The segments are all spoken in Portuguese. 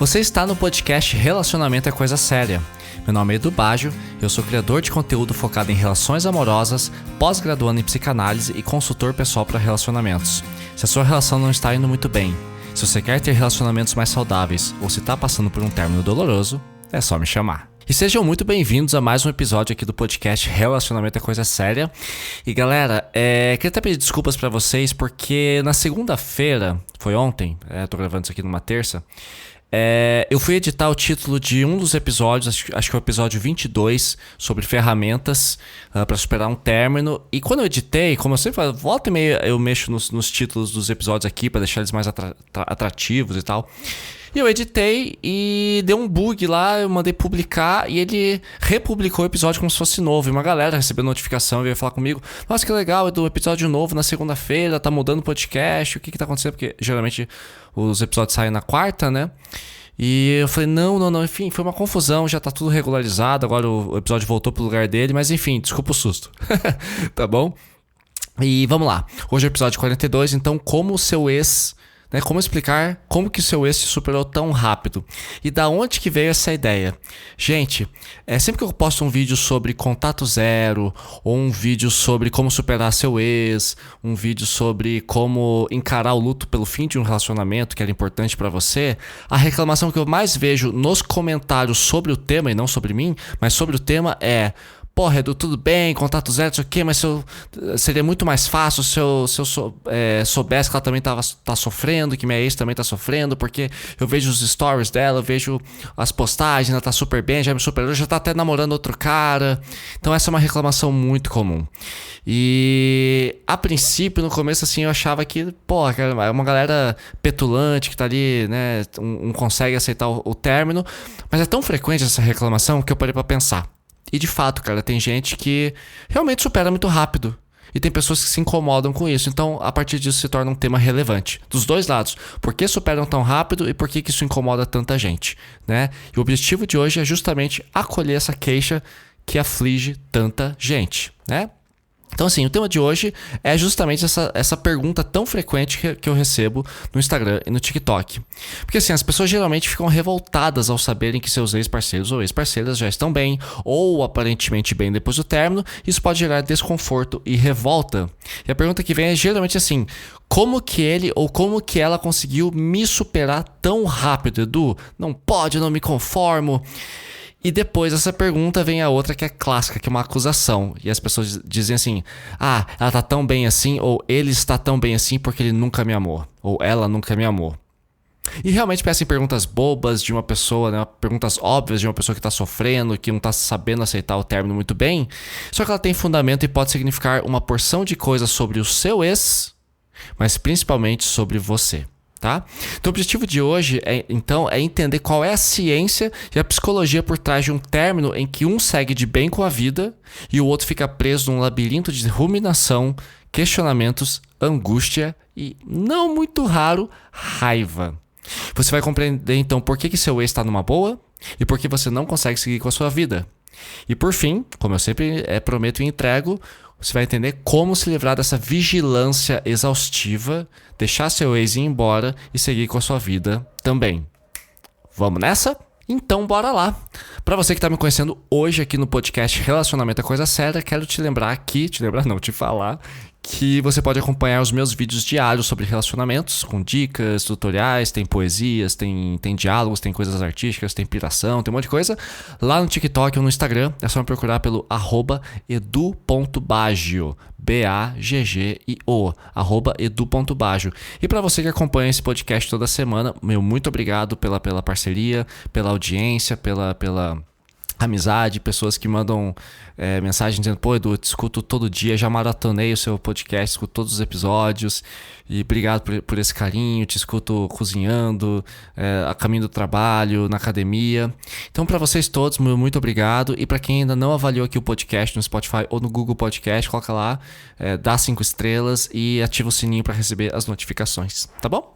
Você está no podcast Relacionamento é Coisa Séria. Meu nome é Edu Baggio, eu sou criador de conteúdo focado em relações amorosas, pós-graduando em psicanálise e consultor pessoal para relacionamentos. Se a sua relação não está indo muito bem, se você quer ter relacionamentos mais saudáveis ou se está passando por um término doloroso, é só me chamar. E sejam muito bem-vindos a mais um episódio aqui do podcast Relacionamento é Coisa Séria. E galera, queria até pedir desculpas pra vocês porque na segunda-feira, foi ontem, tô gravando isso aqui numa terça, eu fui editar o título de um dos episódios, acho que é o episódio 22, sobre ferramentas para superar um término. E quando eu editei, como eu sempre falo, volta e meia eu mexo nos títulos dos episódios aqui para deixar eles mais atrativos e tal. E eu editei e deu um bug lá, eu mandei publicar e ele republicou o episódio como se fosse novo. E uma galera recebeu notificação e veio falar comigo: nossa, que legal, é do episódio novo na segunda-feira, tá mudando o podcast, o que tá acontecendo? Porque geralmente os episódios saem na quarta, né? E eu falei, não, enfim, foi uma confusão, já tá tudo regularizado, agora o episódio voltou pro lugar dele, mas enfim, desculpa o susto, tá bom? E vamos lá, hoje é o episódio 42, então como o seu ex... Como explicar como que o seu ex se superou tão rápido? E da onde que veio essa ideia? Gente, sempre que eu posto um vídeo sobre contato zero, ou um vídeo sobre como superar seu ex, um vídeo sobre como encarar o luto pelo fim de um relacionamento que era importante pra você, a reclamação que eu mais vejo nos comentários sobre o tema, e não sobre mim, mas sobre o tema é: porra, Edu, tudo bem, contato zero, não sei o quê, mas seria muito mais fácil se eu soubesse que ela também tá sofrendo, que minha ex também tá sofrendo, porque eu vejo os stories dela, eu vejo as postagens, ela tá super bem, já me superou, já tá até namorando outro cara. Então essa é uma reclamação muito comum. E a princípio, no começo, assim, eu achava que, porra, é uma galera petulante que tá ali, né, não consegue aceitar o término, mas é tão frequente essa reclamação que eu parei pra pensar. E de fato, cara, tem gente que realmente supera muito rápido. E tem pessoas que se incomodam com isso. Então, a partir disso, se torna um tema relevante. Dos dois lados. Por que superam tão rápido e por que isso incomoda tanta gente, né? E o objetivo de hoje é justamente acolher essa queixa que aflige tanta gente, né? Então assim, o tema de hoje é justamente essa pergunta tão frequente que eu recebo no Instagram e no TikTok. Porque assim, as pessoas geralmente ficam revoltadas ao saberem que seus ex-parceiros ou ex-parceiras já estão bem, ou aparentemente bem depois do término. Isso pode gerar desconforto e revolta. E a pergunta que vem é geralmente assim: como que ele ou como que ela conseguiu me superar tão rápido, Edu? Não pode, eu não me conformo. E depois dessa pergunta vem a outra que é clássica, que é uma acusação. E as pessoas dizem assim: ah, ela tá tão bem assim, ou ele está tão bem assim porque ele nunca me amou, ou ela nunca me amou. E realmente parecem perguntas bobas de uma pessoa, né? Perguntas óbvias de uma pessoa que tá sofrendo, que não tá sabendo aceitar o término muito bem. Só que ela tem fundamento e pode significar uma porção de coisas sobre o seu ex, mas principalmente sobre você. Tá? Então o objetivo de hoje é entender qual é a ciência e a psicologia por trás de um término em que um segue de bem com a vida e o outro fica preso num labirinto de ruminação, questionamentos, angústia e, não muito raro, raiva. Você vai compreender então por que seu ex está numa boa e por que você não consegue seguir com a sua vida. E por fim, como eu sempre prometo e entrego, você vai entender como se livrar dessa vigilância exaustiva, deixar seu ex ir embora e seguir com a sua vida também. Vamos nessa? Então bora lá! Para você que está me conhecendo hoje aqui no podcast Relacionamento é Coisa Séria, quero te falar que você pode acompanhar os meus vídeos diários sobre relacionamentos, com dicas, tutoriais, tem poesias, tem diálogos, tem coisas artísticas, tem piração, tem um monte de coisa. Lá no TikTok ou no Instagram, é só me procurar pelo @edu.baggio, BAGGIO, @edu.baggio. E para você que acompanha esse podcast toda semana, muito obrigado pela parceria, pela audiência, pela amizade, pessoas que mandam mensagem dizendo: pô, Edu, eu te escuto todo dia, já maratonei o seu podcast, escuto todos os episódios e obrigado por esse carinho, te escuto cozinhando, a caminho do trabalho, na academia. Então para vocês todos, muito obrigado. E para quem ainda não avaliou aqui o podcast no Spotify ou no Google Podcast, coloca lá, dá 5 estrelas e ativa o sininho para receber as notificações, tá bom?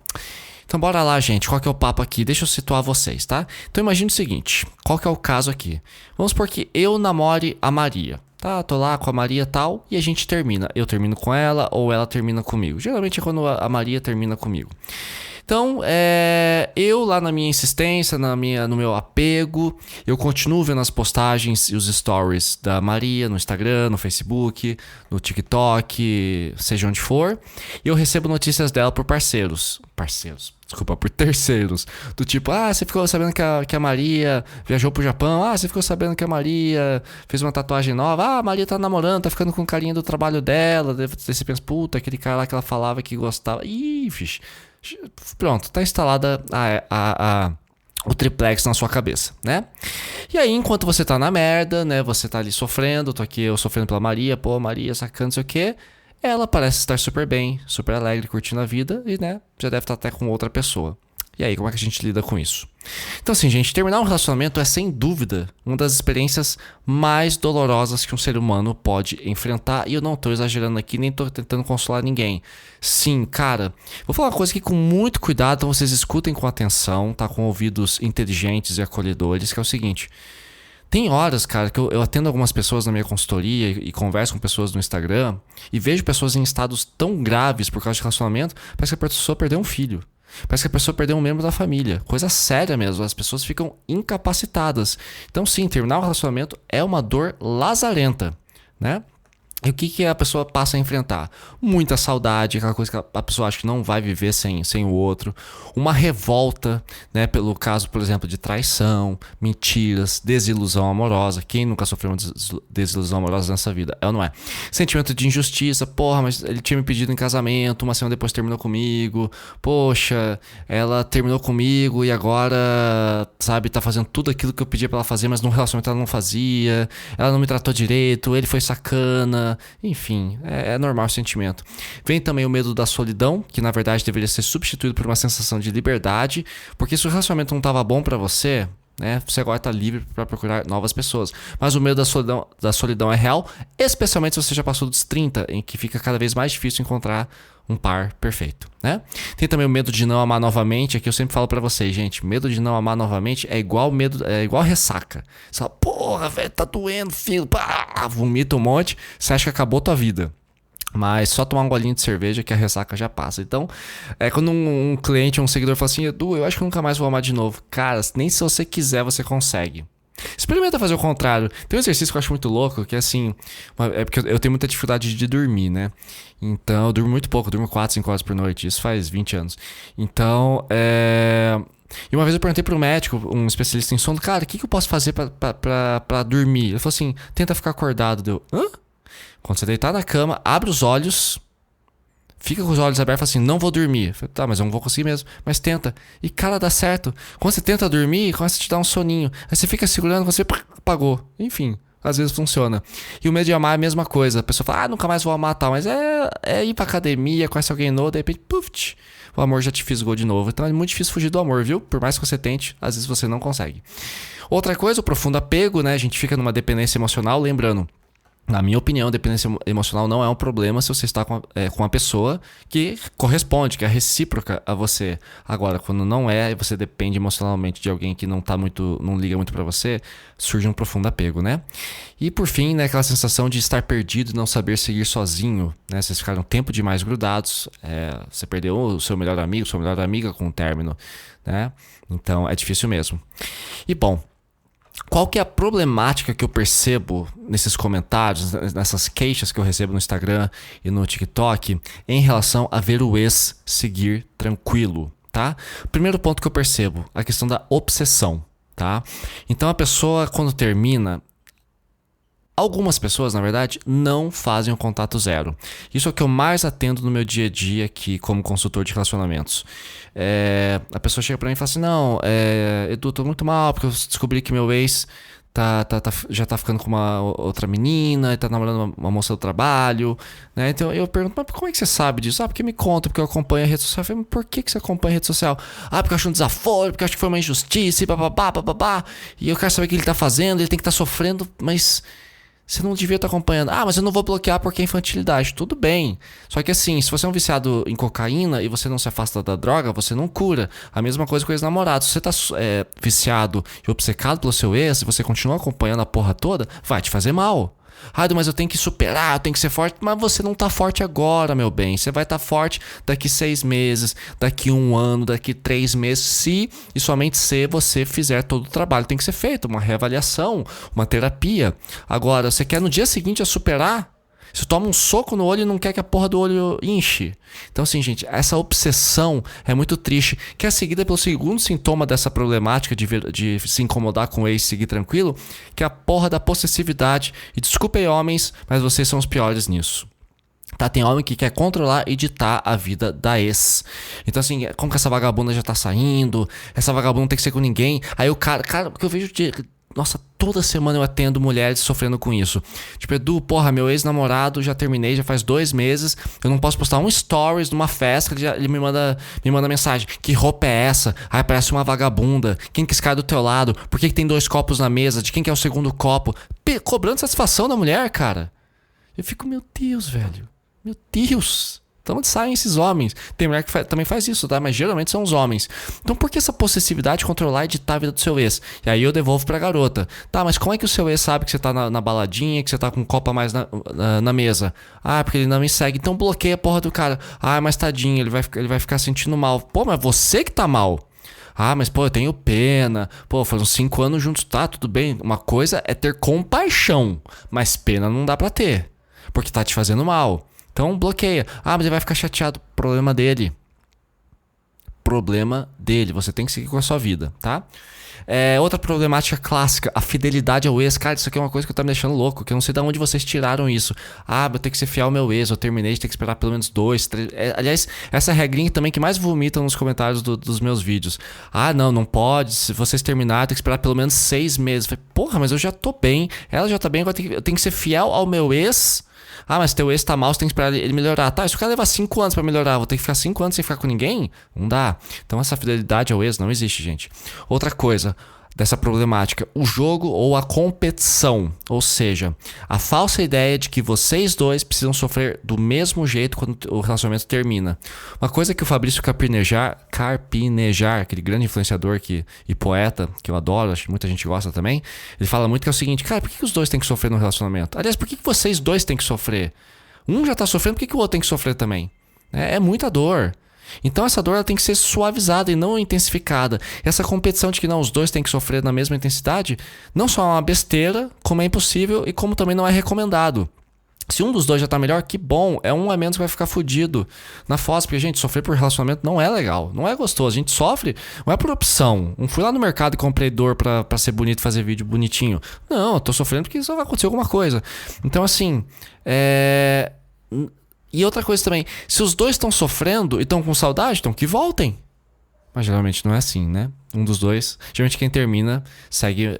Então bora lá, gente, qual que é o papo aqui? Deixa eu situar vocês, tá? Então imagine o seguinte, qual que é o caso aqui? Vamos supor que eu namore a Maria, tá? Tô lá com a Maria e tal, e a gente termina. Eu termino com ela ou ela termina comigo. Geralmente é quando a Maria termina comigo. Então, eu lá na minha insistência, no meu apego, eu continuo vendo as postagens e os stories da Maria no Instagram, no Facebook, no TikTok, seja onde for. E eu recebo notícias dela por por terceiros. Do tipo, você ficou sabendo que a Maria viajou pro Japão? Você ficou sabendo que a Maria fez uma tatuagem nova? A Maria tá namorando, tá ficando com o carinha do trabalho dela. Daí você pensa, puta, aquele cara lá que ela falava que gostava. Ih, fixe. Pronto, tá instalada o triplex na sua cabeça, né? E aí, enquanto você tá na merda, né? Você tá ali sofrendo, tô aqui eu sofrendo pela Maria, Maria sacando, não sei o quê. Ela parece estar super bem, super alegre, curtindo a vida e, né, já deve estar até com outra pessoa. E aí, como é que a gente lida com isso? Então, assim, gente, terminar um relacionamento é, sem dúvida, uma das experiências mais dolorosas que um ser humano pode enfrentar. E eu não tô exagerando aqui, nem tô tentando consolar ninguém. Sim, cara, vou falar uma coisa aqui com muito cuidado, então vocês escutem com atenção, tá? Com ouvidos inteligentes e acolhedores, que é o seguinte... Tem horas, cara, que eu atendo algumas pessoas na minha consultoria e converso com pessoas no Instagram e vejo pessoas em estados tão graves por causa de relacionamento, parece que a pessoa perdeu um filho. Parece que a pessoa perdeu um membro da família. Coisa séria mesmo, as pessoas ficam incapacitadas. Então sim, terminar o relacionamento é uma dor lazarenta, né? E o que a pessoa passa a enfrentar? Muita saudade, aquela coisa que a pessoa acha que não vai viver sem o outro. Uma revolta, né? Pelo caso, por exemplo, de traição, mentiras, desilusão amorosa. Quem nunca sofreu uma desilusão amorosa nessa vida? É ou não é? Sentimento de injustiça. Porra, mas ele tinha me pedido em casamento, uma semana depois terminou comigo. Poxa, ela terminou comigo e agora, sabe, tá fazendo tudo aquilo que eu pedia pra ela fazer, mas no relacionamento ela não fazia. Ela não me tratou direito, ele foi sacana. Enfim, é normal o sentimento. Vem também o medo da solidão, que na verdade deveria ser substituído por uma sensação de liberdade, porque se o relacionamento não estava bom pra você, né, você agora está livre para procurar novas pessoas. Mas o medo da solidão é real, especialmente se você já passou dos 30, em que fica cada vez mais difícil encontrar um par perfeito, né? Tem também o medo de não amar novamente. Aqui eu sempre falo pra vocês, gente, medo de não amar novamente é igual ressaca. Você fala, porra, velho, tá doendo, filho, pá, vomita um monte, você acha que acabou tua vida. Mas só tomar um golinho de cerveja que a ressaca já passa. Então, quando um cliente, um seguidor fala assim, Edu, eu acho que eu nunca mais vou amar de novo. Cara, nem se você quiser você consegue. Experimenta fazer o contrário. Tem um exercício que eu acho muito louco, que é assim... É porque eu tenho muita dificuldade de dormir, né? Então, eu durmo muito pouco. Eu durmo 4, 5 horas por noite. Isso faz 20 anos. Então, E uma vez eu perguntei pro médico, um especialista em sono, cara, o que eu posso fazer pra dormir? Ele falou assim, tenta ficar acordado. Deu, hã? Quando você deitar na cama, abre os olhos, fica com os olhos abertos e fala assim, não vou dormir. Eu falei, tá, mas eu não vou conseguir mesmo. Mas tenta. E cara, dá certo. Quando você tenta dormir, começa a te dar um soninho. Aí você fica segurando, você apagou. Enfim, às vezes funciona. E o medo de amar é a mesma coisa. A pessoa fala, nunca mais vou amar tal. Mas é ir pra academia, conhece alguém novo, de repente, puf, o amor já te fisgou de novo. Então é muito difícil fugir do amor, viu? Por mais que você tente, às vezes você não consegue. Outra coisa, o profundo apego, né? A gente fica numa dependência emocional, lembrando... Na minha opinião, dependência emocional não é um problema se você está com uma pessoa que corresponde, que é recíproca a você. Agora, quando não é e você depende emocionalmente de alguém que não liga muito pra você, surge um profundo apego, né? E por fim, né, aquela sensação de estar perdido e não saber seguir sozinho, né? Vocês ficaram um tempo demais grudados, você perdeu o seu melhor amigo, sua melhor amiga com o término, né? Então é difícil mesmo. E bom, qual que é a problemática que eu percebo nesses comentários, nessas queixas que eu recebo no Instagram e no TikTok em relação a ver o ex seguir tranquilo, tá? Primeiro ponto que eu percebo, a questão da obsessão, tá? Então a pessoa, quando termina... Algumas pessoas, na verdade, não fazem o contato zero. Isso é o que eu mais atendo no meu dia a dia aqui como consultor de relacionamentos. A pessoa chega pra mim e fala assim, não, Edu, tô muito mal porque eu descobri que meu ex já tá ficando com uma outra menina e tá namorando uma moça do trabalho, né? Então eu pergunto, mas como é que você sabe disso? Porque me conta, porque eu acompanho a rede social. Eu falei, mas por que você acompanha a rede social? Porque eu acho um desaforo, porque eu acho que foi uma injustiça e bababá. E eu quero saber o que ele tá fazendo, ele tem que estar sofrendo, mas... Você não devia estar acompanhando. Mas eu não vou bloquear porque é infantilidade. Tudo bem. Só que assim, se você é um viciado em cocaína e você não se afasta da droga, você não cura. A mesma coisa com os namorados. Se você tá viciado e obcecado pelo seu ex e você continua acompanhando a porra toda, vai te fazer mal. Ah, mas eu tenho que superar, eu tenho que ser forte. Mas você não tá forte agora, meu bem. Você vai estar forte daqui 6 meses, daqui 1 ano, daqui 3 meses, se e somente se você fizer todo o trabalho. Tem que ser feito, uma reavaliação, uma terapia. Agora, você quer no dia seguinte a superar? Você toma um soco no olho e não quer que a porra do olho enche. Então assim, gente, essa obsessão é muito triste, que é seguida pelo segundo sintoma dessa problemática de se incomodar com o ex e seguir tranquilo, que é a porra da possessividade. E desculpem homens, mas vocês são os piores nisso. Tá, tem homem que quer controlar e ditar a vida da ex. Então assim, como que essa vagabunda já tá saindo? Essa vagabunda não tem que ser com ninguém. Aí o cara, porque eu vejo nossa, toda semana eu atendo mulheres sofrendo com isso. Tipo, Edu, porra, meu ex-namorado, já terminei, já faz 2 meses. Eu não posso postar um stories numa festa, ele me manda mensagem. Que roupa é essa? Ai, parece uma vagabunda. Quem que esse cara do teu lado? Por que tem 2 copos na mesa? De quem que é o segundo copo? Cobrando satisfação da mulher, cara. Eu fico, meu Deus, velho. Meu Deus. Então onde saem esses homens? Tem mulher que também faz isso, tá? Mas geralmente são os homens. Então por que essa possessividade de controlar e ditar a vida do seu ex? E aí eu devolvo pra garota. Tá, mas como é que o seu ex sabe que você tá na baladinha, que você tá com um copo a mais na mesa? Ah, porque ele não me segue. Então bloqueia a porra do cara. Ah, mas tadinho, ele vai ficar sentindo mal. Pô, mas você que tá mal. Ah, mas pô, eu tenho pena. Pô, faz uns 5 anos juntos, tá, tudo bem. Uma coisa é ter compaixão, mas pena não dá pra ter, porque tá te fazendo mal. Então bloqueia. Ah, mas ele vai ficar chateado. Problema dele. Problema dele. Você tem que seguir com a sua vida, tá? Outra problemática clássica, a fidelidade ao ex. Cara, isso aqui é uma coisa que tá me deixando louco, que eu não sei de onde vocês tiraram isso. Ah, eu tenho que ser fiel ao meu ex, eu terminei de ter que esperar pelo menos 2, 3... aliás, essa é a regrinha também que mais vomitam nos comentários dos meus vídeos. Ah, não pode, se vocês terminarem, tem que esperar pelo menos 6 meses. Eu falei, porra, mas eu já tô bem, ela já tá bem, agora eu tenho que ser fiel ao meu ex. Ah, mas teu ex tá mal, você tem que esperar ele melhorar. Tá, se o cara levar 5 anos pra melhorar, vou ter que ficar 5 anos sem ficar com ninguém? Não dá. Então essa fidelidade ao ex não existe, gente. Outra coisa dessa problemática, o jogo ou a competição. Ou seja, a falsa ideia de que vocês dois precisam sofrer do mesmo jeito quando o relacionamento termina. Uma coisa que o Fabrício Carpinejar, aquele grande influenciador e poeta, que eu adoro, acho que muita gente gosta também, ele fala muito que é o seguinte, cara, por que os dois têm que sofrer no relacionamento? Aliás, por que vocês dois têm que sofrer? Um já tá sofrendo, por que o outro tem que sofrer também? É muita dor. Então essa dor ela tem que ser suavizada e não intensificada. Essa competição de que não, os dois têm que sofrer na mesma intensidade, não só é uma besteira, como é impossível e como também não é recomendado. Se um dos dois já tá melhor, que bom, é um a menos que vai ficar fudido na fossa, porque, gente, sofrer por relacionamento não é legal, não é gostoso. A gente sofre, não é por opção. Não fui lá no mercado e comprei dor pra ser bonito e fazer vídeo bonitinho. Não, eu tô sofrendo porque só vai acontecer alguma coisa. Então, assim, E outra coisa também, se os dois estão sofrendo e estão com saudade, então que voltem. Mas geralmente não é assim, né? Um dos dois, geralmente quem termina segue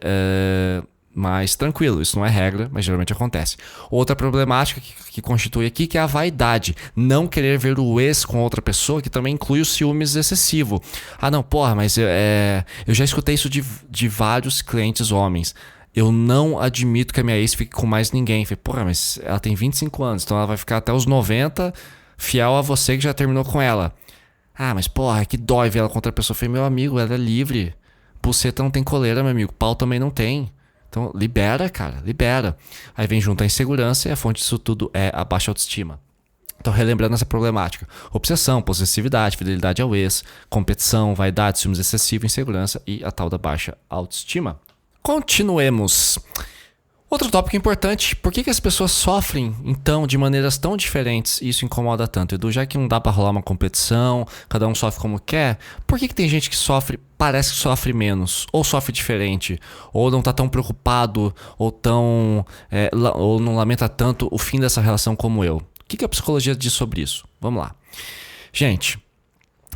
mais tranquilo. Isso não é regra, mas geralmente acontece. Outra problemática que constitui aqui que é a vaidade. Não querer ver o ex com outra pessoa, que também inclui o ciúmes excessivo. Ah não, porra, mas eu já escutei isso de vários clientes homens. Eu não admito que a minha ex fique com mais ninguém. Falei, porra, mas ela tem 25 anos, então ela vai ficar até os 90 fiel a você que já terminou com ela. Ah, mas porra, que dói ver ela com outra pessoa. Falei, meu amigo, ela é livre. Buceta não tem coleira, meu amigo. Pau também não tem. Então libera, cara, libera. Aí vem junto a insegurança e a fonte disso tudo é a baixa autoestima. Então, relembrando essa problemática: obsessão, possessividade, fidelidade ao ex, competição, vaidade, ciúmes excessivo, insegurança e a tal da baixa autoestima. Continuemos. Outro tópico importante: por que as pessoas sofrem, então, de maneiras tão diferentes e isso incomoda tanto? Edu, já que não dá pra rolar uma competição, cada um sofre como quer, por que tem gente que sofre, parece que sofre menos, ou sofre diferente, ou não tá tão preocupado, ou não lamenta tanto o fim dessa relação como eu? O que a psicologia diz sobre isso? Vamos lá. Gente,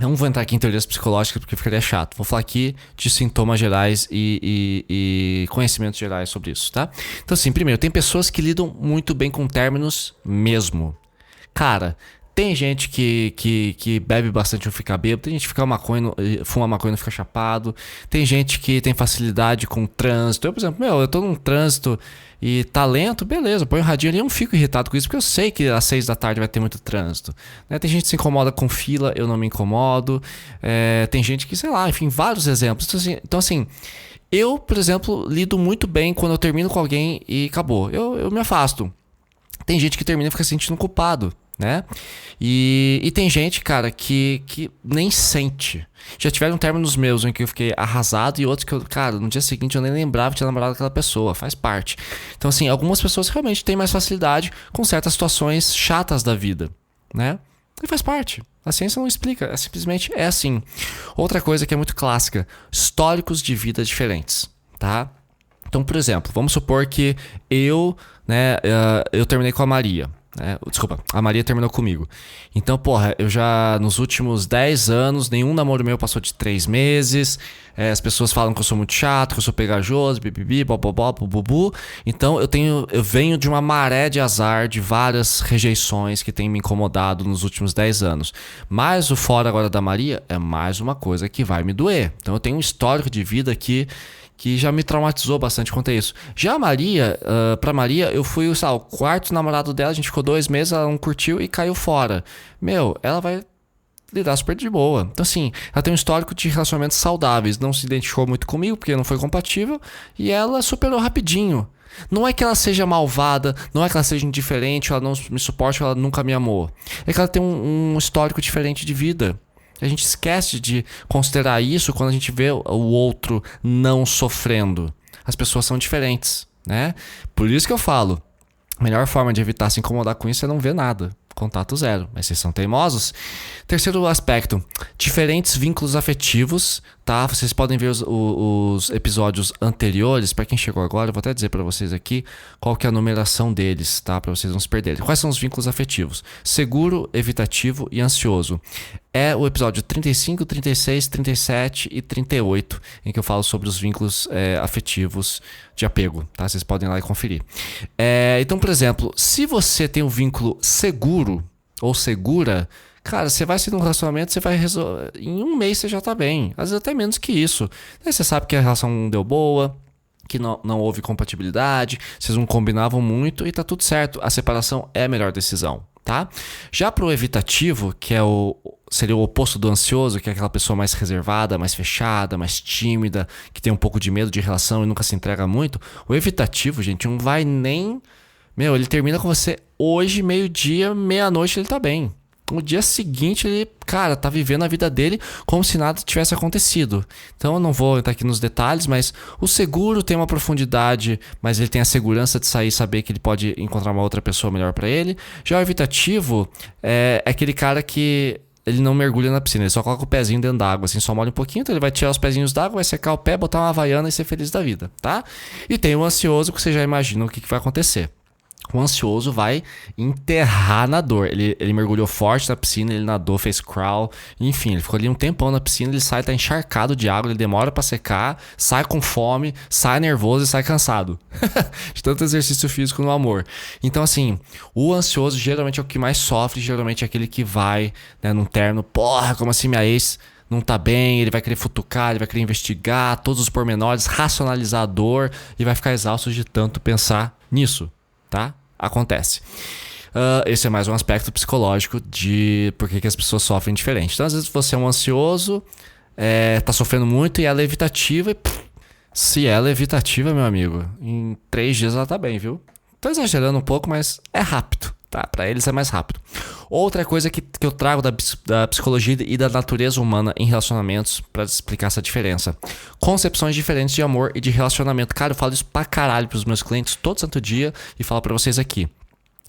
eu não vou entrar aqui em teorias psicológicas porque ficaria chato. Vou falar aqui de sintomas gerais e conhecimentos gerais sobre isso, tá? Então assim, primeiro, tem pessoas que lidam muito bem com términos mesmo. Cara, tem gente que bebe bastante e não fica bêbado. Tem gente que fuma maconha e não fica chapado. Tem gente que tem facilidade com trânsito. Eu, por exemplo, eu tô num trânsito e tá lento, beleza, põe o radinho ali, eu não fico irritado com isso, porque eu sei que às 6 da tarde vai ter muito trânsito, né? Tem gente que se incomoda com fila, eu não me incomodo. Tem gente que, sei lá, enfim, vários exemplos. Então assim, Eu, por exemplo, lido muito bem quando eu termino com alguém e acabou. Eu me afasto. Tem gente que termina e fica se sentindo culpado, né? E tem gente, cara, que nem sente. Já tiveram términos meus em que eu fiquei arrasado e outros que eu, cara, no dia seguinte eu nem lembrava de ter namorado aquela pessoa, faz parte. Então, assim, algumas pessoas realmente têm mais facilidade com certas situações chatas da vida, né? E faz parte. A ciência não explica, simplesmente é assim. Outra coisa que é muito clássica, históricos de vida diferentes, tá? Então, por exemplo, vamos supor que eu terminei com a Maria. Desculpa, a Maria terminou comigo. Então, porra, eu já nos últimos 10 anos, nenhum namoro meu passou de 3 meses. As pessoas falam que eu sou muito chato, que eu sou pegajoso, bibibi, bobobó, bububu. Então, eu venho de uma maré de azar, de várias rejeições que tem me incomodado nos últimos 10 anos. Mas o fora agora da Maria é mais uma coisa que vai me doer. Então, eu tenho um histórico de vida que já me traumatizou bastante quanto a isso. Já a Maria, pra Maria, eu fui, o quarto namorado dela, a gente ficou 2 meses, ela não curtiu e caiu fora. Meu, ela vai lidar super de boa. Então, assim, ela tem um histórico de relacionamentos saudáveis, não se identificou muito comigo, porque não foi compatível, e ela superou rapidinho. Não é que ela seja malvada, não é que ela seja indiferente, ou ela não me suporte, ou ela nunca me amou. É que ela tem um histórico diferente de vida. A gente esquece de considerar isso quando a gente vê o outro não sofrendo. As pessoas são diferentes, né? Por isso que eu falo, a melhor forma de evitar se incomodar com isso é não ver nada. Contato zero. Mas vocês são teimosos. Terceiro aspecto, diferentes vínculos afetivos, tá? Vocês podem ver os episódios anteriores. Para quem chegou agora, eu vou até dizer para vocês aqui qual que é a numeração deles, tá? Para vocês não se perderem. Quais são os vínculos afetivos? Seguro, evitativo e ansioso. É o episódio 35, 36, 37 e 38, em que eu falo sobre os vínculos afetivos de apego, tá? Vocês podem ir lá e conferir. Então, por exemplo, se você tem um vínculo seguro ou segura, cara, você vai ser num relacionamento, você vai resolver. Em 1 mês você já tá bem. Às vezes até menos que isso. Aí você sabe que a relação não deu boa, que não houve compatibilidade, vocês não combinavam muito e tá tudo certo. A separação é a melhor decisão, tá? Já pro evitativo, que seria o oposto do ansioso, que é aquela pessoa mais reservada, mais fechada, mais tímida, que tem um pouco de medo de relação e nunca se entrega muito. O evitativo, gente, não vai nem... Meu, ele termina com você hoje, meio-dia, meia-noite, ele tá bem. No dia seguinte, ele, cara, tá vivendo a vida dele como se nada tivesse acontecido. Então eu não vou entrar aqui nos detalhes, mas o seguro tem uma profundidade, mas ele tem a segurança de sair e saber que ele pode encontrar uma outra pessoa melhor pra ele. Já o evitativo é aquele cara que ele não mergulha na piscina, ele só coloca o pezinho dentro d'água, assim, só molha um pouquinho, então ele vai tirar os pezinhos d'água, vai secar o pé, botar uma havaiana e ser feliz da vida, tá? E tem o ansioso, que você já imagina o que vai acontecer. O ansioso vai enterrar na dor. Ele mergulhou forte na piscina, ele nadou, fez crawl, enfim, ele ficou ali um tempão na piscina, ele sai, tá encharcado de água, ele demora pra secar, sai com fome, sai nervoso e sai cansado. De tanto exercício físico no amor. Então, assim, o ansioso geralmente é o que mais sofre, geralmente é aquele que vai, né, num término, porra, como assim minha ex não tá bem, ele vai querer futucar, ele vai querer investigar todos os pormenores, racionalizar a dor e vai ficar exausto de tanto pensar nisso, tá? Acontece. Esse é mais um aspecto psicológico de por que as pessoas sofrem diferente. Então, às vezes você é um ansioso, tá sofrendo muito e ela é evitativa. Se ela é evitativa, meu amigo, em 3 dias ela tá bem, viu? Tô exagerando um pouco, mas é rápido, tá? Pra eles é mais rápido. Outra coisa que eu trago da psicologia e da natureza humana em relacionamentos pra explicar essa diferença. Concepções diferentes de amor e de relacionamento. Cara, eu falo isso pra caralho pros meus clientes todo santo dia e falo pra vocês aqui.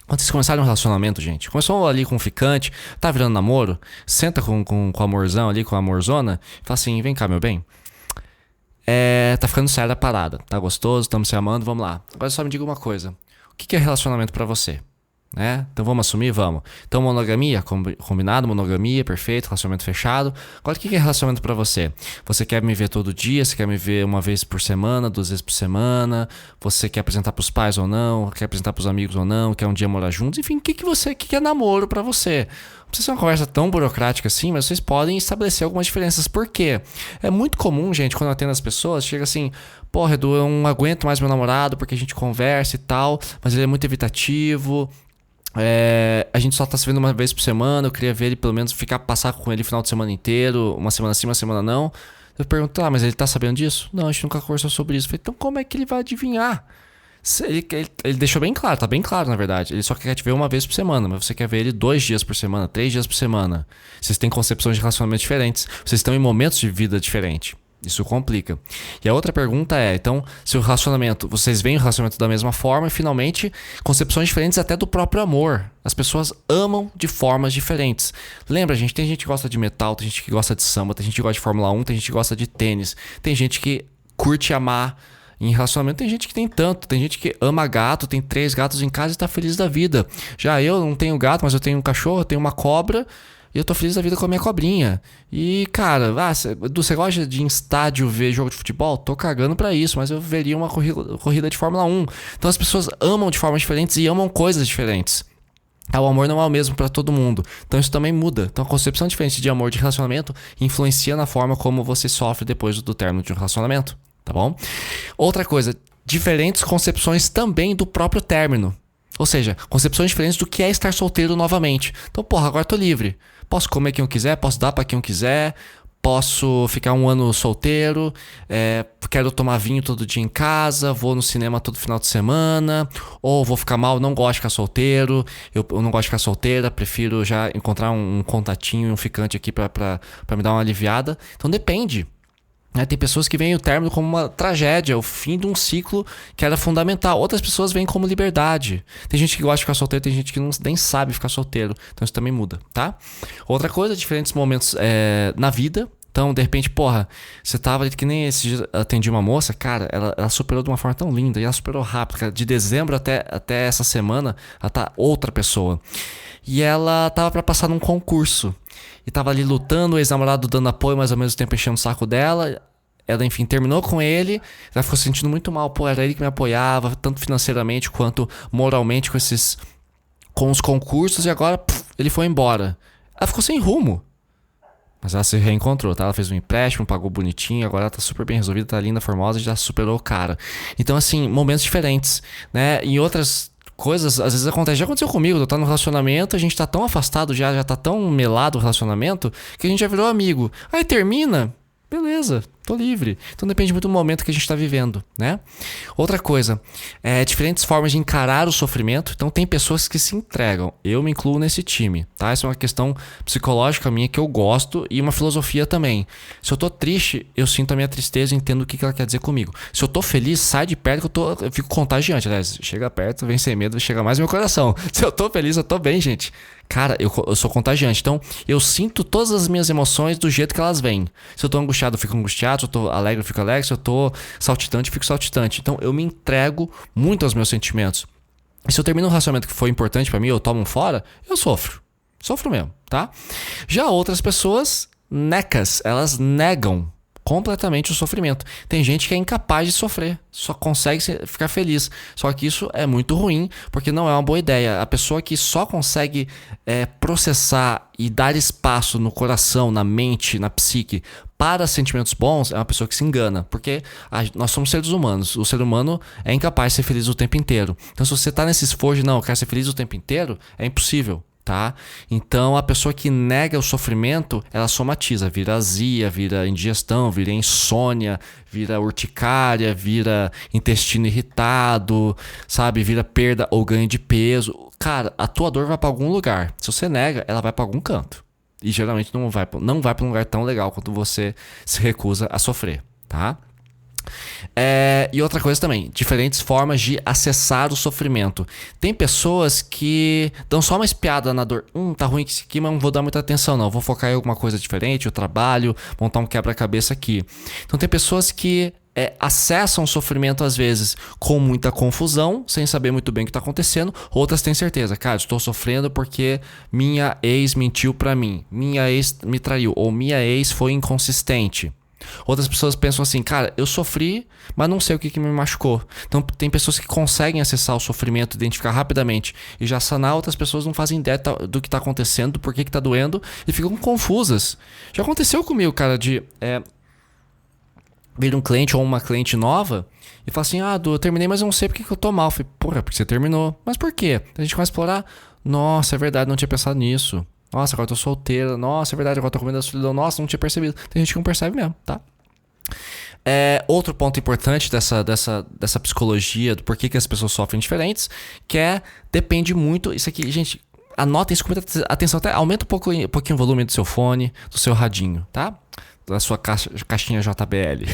Quando vocês começarem um relacionamento, gente, começou ali com um ficante, tá virando namoro, senta com o amorzão ali, com a amorzona, e fala assim, vem cá, meu bem. Tá ficando séria a parada, tá gostoso, estamos se amando, vamos lá. Agora só me diga uma coisa, o que é relacionamento pra você? Né? Então vamos assumir? Vamos. Então monogamia, combinado, monogamia, perfeito, relacionamento fechado. Agora o que é relacionamento pra você? Você quer me ver todo dia? Você quer me ver 1 vez por semana, 2 vezes por semana? Você quer apresentar pros pais ou não? Quer apresentar pros amigos ou não? Quer um dia morar juntos? Enfim, o que é namoro pra você? Não precisa ser uma conversa tão burocrática assim, mas vocês podem estabelecer algumas diferenças. Por quê? É muito comum, gente, quando eu atendo as pessoas, chega assim, porra, Edu, eu não aguento mais meu namorado porque a gente conversa e tal, mas ele é muito evitativo. A gente só tá se vendo 1 vez por semana. Eu queria ver ele, pelo menos passar com ele o final de semana inteiro, uma semana sim, uma semana não. Eu pergunto, mas ele tá sabendo disso? Não, a gente nunca conversou sobre isso. Eu falei, então como é que ele vai adivinhar? Ele deixou bem claro, tá bem claro na verdade. Ele só quer te ver uma vez por semana, mas você quer ver ele 2 dias por semana, 3 dias por semana. Vocês têm concepções de relacionamento diferentes. Vocês estão em momentos de vida diferentes. Isso complica. E a outra pergunta é, então, se o relacionamento, vocês veem o relacionamento da mesma forma e finalmente, concepções diferentes até do próprio amor. As pessoas amam de formas diferentes. Lembra, gente, tem gente que gosta de metal, tem gente que gosta de samba, tem gente que gosta de Fórmula 1, tem gente que gosta de tênis, tem gente que curte amar. Em relacionamento tem gente que tem tanto, tem gente que ama gato, tem 3 gatos em casa e tá feliz da vida. Já eu não tenho gato, mas eu tenho um cachorro, eu tenho uma cobra e eu tô feliz da vida com a minha cobrinha. E cara, você gosta de ir em estádio ver jogo de futebol? Tô cagando pra isso, mas eu veria uma corrida de Fórmula 1. Então as pessoas amam de formas diferentes e amam coisas diferentes. O amor não é o mesmo pra todo mundo. Então isso também muda. Então a concepção diferente de amor de relacionamento influencia na forma como você sofre depois do término de um relacionamento. Tá bom? Outra coisa, diferentes concepções também do próprio término. Ou seja, concepções diferentes do que é estar solteiro novamente. Então, agora eu tô livre. Posso comer quem eu quiser, posso dar pra quem eu quiser, posso ficar 1 ano solteiro, quero tomar vinho todo dia em casa, vou no cinema todo final de semana, ou vou ficar mal, não gosto de ficar solteiro, eu não gosto de ficar solteira, prefiro já encontrar um contatinho, um ficante aqui pra me dar uma aliviada. Então depende. Tem pessoas que veem o término como uma tragédia, o fim de um ciclo que era fundamental. Outras pessoas veem como liberdade. Tem gente que gosta de ficar solteiro, tem gente que nem sabe ficar solteiro. Então isso também muda, tá? Outra coisa, diferentes momentos na vida. Então, de repente, você tava ali que nem esse dia atendi uma moça, cara, ela superou de uma forma tão linda e ela superou rápido. Cara, de dezembro até essa semana, ela tá outra pessoa. E ela tava pra passar num concurso. E tava ali lutando, o ex-namorado dando apoio, mas ao mesmo tempo enchendo o saco dela. Ela, enfim, terminou com ele. Ela ficou se sentindo muito mal. Era ele que me apoiava, tanto financeiramente quanto moralmente com os concursos. E agora, ele foi embora. Ela ficou sem rumo. Mas ela se reencontrou, tá? Ela fez um empréstimo, pagou bonitinho. Agora ela tá super bem resolvida, tá linda, formosa e já superou o cara. Então, assim, momentos diferentes, né? Em outras coisas, às vezes acontece. Já aconteceu comigo, eu tô no relacionamento, a gente tá tão afastado já tá tão melado o relacionamento, que a gente já virou amigo. Aí termina, beleza, tô livre. Então depende muito do momento que a gente tá vivendo, né? Outra coisa, diferentes formas de encarar o sofrimento. Então tem pessoas que se entregam. Eu me incluo nesse time, tá? Essa é uma questão psicológica minha que eu gosto e uma filosofia também. Se eu tô triste, eu sinto a minha tristeza e entendo o que ela quer dizer comigo. Se eu tô feliz, sai de perto que eu fico contagiante. Aliás, chega perto, vem sem medo, chega mais no meu coração. Se eu tô feliz, eu tô bem, gente. Cara, eu sou contagiante. Então, eu sinto todas as minhas emoções do jeito que elas vêm. Se eu tô angustiado, eu fico angustiado. Se eu tô alegre, eu fico alegre. Se eu tô saltitante, eu fico saltitante. Então, eu me entrego muito aos meus sentimentos. E se eu termino um relacionamento que foi importante pra mim, eu tomo um fora, eu sofro. Sofro mesmo, tá? Já outras pessoas, elas negam completamente o sofrimento. Tem gente que é incapaz de sofrer, só consegue ficar feliz. Só que isso é muito ruim, porque não é uma boa ideia. A pessoa que só consegue processar e dar espaço no coração, na mente, na psique para sentimentos bons é uma pessoa que se engana, porque nós somos seres humanos. O ser humano é incapaz de ser feliz o tempo inteiro. Então se você tá nesse esforço de não, eu quero ser feliz o tempo inteiro, é impossível. Tá? Então a pessoa que nega o sofrimento, ela somatiza, vira azia, vira indigestão, vira insônia, vira urticária, vira intestino irritado, sabe? Vira perda ou ganho de peso. Cara, a tua dor vai para algum lugar. Se você nega, ela vai para algum canto. E geralmente não vai para um lugar tão legal quanto você se recusa a sofrer, tá? E outra coisa também, diferentes formas de acessar o sofrimento. Tem pessoas que dão só uma espiada na dor. Tá ruim isso aqui, mas não vou dar muita atenção não. Vou focar em alguma coisa diferente, eu trabalho, montar um quebra-cabeça aqui. Então tem pessoas que acessam o sofrimento às vezes com muita confusão, sem saber muito bem o que está acontecendo. Outras têm certeza, cara, estou sofrendo porque minha ex mentiu pra mim, minha ex me traiu, ou minha ex foi inconsistente. Outras pessoas pensam assim, cara, eu sofri, mas não sei o que me machucou. Então tem pessoas que conseguem acessar o sofrimento, identificar rapidamente e já sanar. Outras pessoas não fazem ideia do que está acontecendo, do porquê que tá doendo e ficam confusas. Já aconteceu comigo, cara, de vir um cliente ou uma cliente nova e falar assim, eu terminei, mas eu não sei porque que eu tô mal. Eu falei, porra, porque você terminou. Mas por quê? A gente começa a explorar, nossa, é verdade, não tinha pensado nisso. Nossa, agora eu tô solteira. Nossa, é verdade, agora eu tô comendo a solidão. Nossa, não tinha percebido. Tem gente que não percebe mesmo, tá? Outro ponto importante dessa psicologia, do porquê que as pessoas sofrem diferentes, que depende muito. Isso aqui, gente, anotem isso com muita atenção. Até aumenta um pouquinho o volume do seu fone, do seu radinho, tá? Da sua caixinha JBL.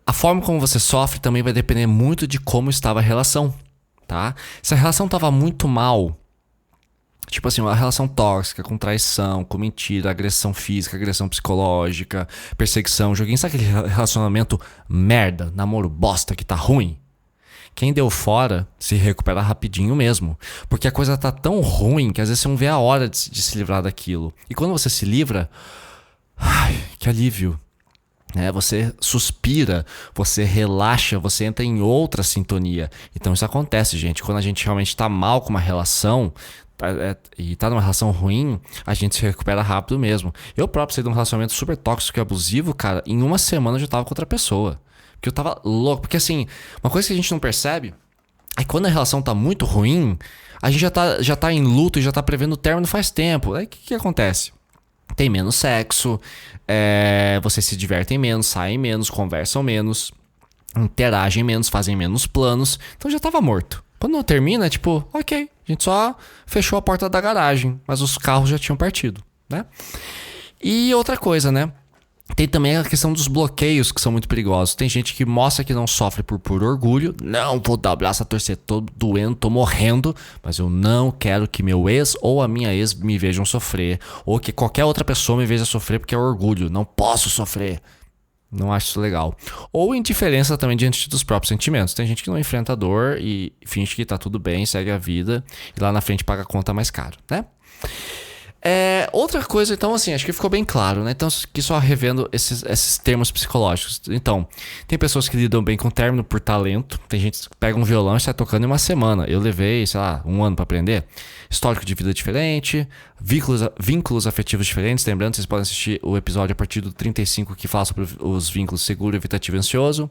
A forma como você sofre também vai depender muito de como estava a relação, tá? Se a relação estava muito mal, tipo assim, uma relação tóxica, com traição, com mentira, agressão física, agressão psicológica, perseguição, joguinho. Sabe aquele relacionamento merda, namoro bosta que tá ruim? Quem deu fora se recupera rapidinho mesmo. Porque a coisa tá tão ruim que às vezes você não vê a hora de se livrar daquilo. E quando você se livra, ai, que alívio. Você suspira, você relaxa, você entra em outra sintonia. Então isso acontece, gente. Quando a gente realmente tá mal com uma relação e tá numa relação ruim, a gente se recupera rápido mesmo. Eu próprio saí de um relacionamento super tóxico e abusivo, cara. Em uma semana eu já tava com outra pessoa. Porque eu tava louco. Porque assim, uma coisa que a gente não percebe é que quando a relação tá muito ruim, a gente já tá em luto e já tá prevendo o término faz tempo. Aí o que acontece? Tem menos sexo, vocês se divertem menos, saem menos, conversam menos, interagem menos, fazem menos planos. Então já tava morto. Quando não termina, é tipo, ok, a gente só fechou a porta da garagem, mas os carros já tinham partido, né? E outra coisa, né? Tem também a questão dos bloqueios que são muito perigosos. Tem gente que mostra que não sofre por orgulho. Não, vou dar o braço a torcer, tô doendo, tô morrendo, mas eu não quero que meu ex ou a minha ex me vejam sofrer. Ou que qualquer outra pessoa me veja sofrer porque é orgulho. Não posso sofrer. Não acho isso legal. Ou indiferença também diante dos próprios sentimentos. Tem gente que não enfrenta a dor e finge que tá tudo bem, segue a vida. E lá na frente paga a conta mais caro, né? Outra coisa, então, assim, acho que ficou bem claro, né? Então, aqui só revendo esses termos psicológicos. Então, tem pessoas que lidam bem com o término por talento. Tem gente que pega um violão e sai tocando em uma semana. Eu levei, sei lá, 1 ano pra aprender. Histórico de vida diferente, vínculos afetivos diferentes. Lembrando, vocês podem assistir o episódio a partir do 35 que fala sobre os vínculos seguro, evitativo e ansioso.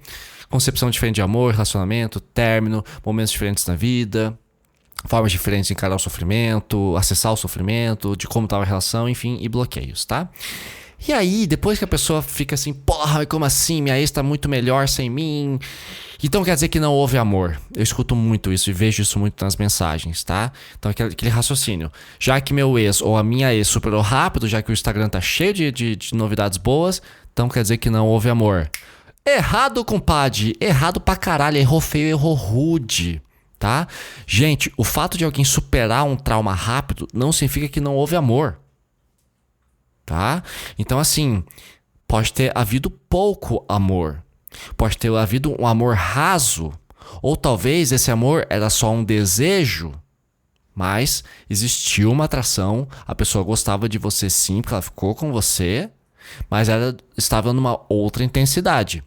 Concepção diferente de amor, relacionamento, término, momentos diferentes na vida. Formas diferentes de encarar o sofrimento, acessar o sofrimento, de como estava a relação, enfim, e bloqueios, tá? E aí, depois que a pessoa fica assim, porra, como assim? Minha ex tá muito melhor sem mim. Então quer dizer que não houve amor. Eu escuto muito isso e vejo isso muito nas mensagens, tá? Então aquele raciocínio. Já que meu ex ou a minha ex superou rápido, já que o Instagram tá cheio de novidades boas, então quer dizer que não houve amor. Errado, compadre. Errado pra caralho. Errou feio, errou rude. Tá? Gente, o fato de alguém superar um trauma rápido não significa que não houve amor. Tá? Então, assim, pode ter havido pouco amor. Pode ter havido um amor raso. Ou talvez esse amor era só um desejo. Mas existiu uma atração. A pessoa gostava de você sim, porque ela ficou com você. Mas ela estava numa outra intensidade.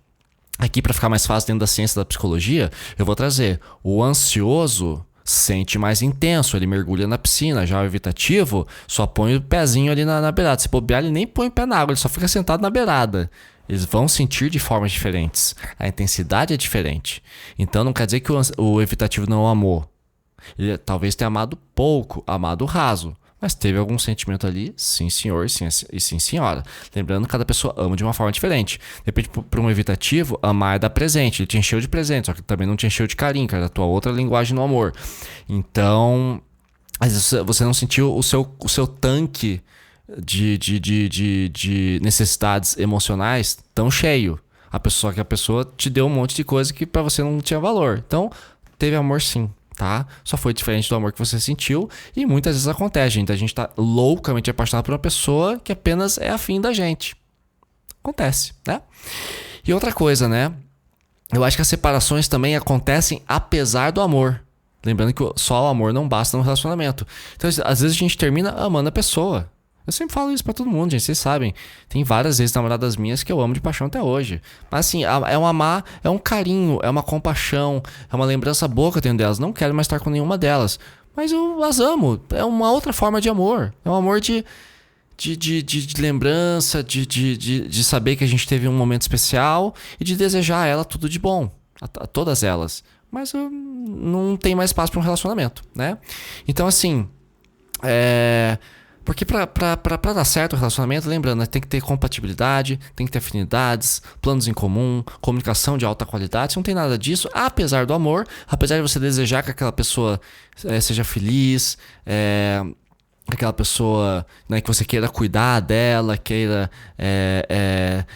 Aqui, para ficar mais fácil dentro da ciência da psicologia, eu vou trazer o ansioso sente mais intenso, ele mergulha na piscina. Já o evitativo só põe o pezinho ali na beirada. Se bobear, ele nem põe o pé na água, ele só fica sentado na beirada. Eles vão sentir de formas diferentes. A intensidade é diferente. Então não quer dizer que o evitativo não amou. Ele talvez tenha amado pouco, amado raso. Mas teve algum sentimento ali, sim senhor e sim senhora. Lembrando que cada pessoa ama de uma forma diferente. De repente, para um evitativo, amar é dar presente. Ele te encheu de presente, só que também não te encheu de carinho, que era a tua outra linguagem no amor. Então, às vezes você não sentiu o seu tanque de necessidades emocionais tão cheio. Só que a pessoa te deu um monte de coisa que para você não tinha valor. Então, teve amor sim. Tá? Só foi diferente do amor que você sentiu. E muitas vezes acontece, gente. A gente tá loucamente apaixonado por uma pessoa que apenas é afim da gente. Acontece, né? E outra coisa, né? Eu acho que as separações também acontecem apesar do amor. Lembrando que só o amor não basta no relacionamento. Então, às vezes a gente termina amando a pessoa. Eu sempre falo isso pra todo mundo, gente, vocês sabem. Tem várias vezes namoradas minhas que eu amo de paixão até hoje. Mas assim, é um amar, é um carinho, é uma compaixão, é uma lembrança boa que eu tenho delas. Não quero mais estar com nenhuma delas. Mas eu as amo. É uma outra forma de amor. É um amor de lembrança, de saber que a gente teve um momento especial e de desejar a ela tudo de bom. A todas elas. Mas não tem mais espaço para um relacionamento, né? Então assim, Porque pra dar certo o relacionamento, lembrando, né, tem que ter compatibilidade, tem que ter afinidades, planos em comum, comunicação de alta qualidade. Se não tem nada disso, apesar do amor, apesar de você desejar que aquela pessoa seja feliz, aquela pessoa, né, que você queira cuidar dela, queira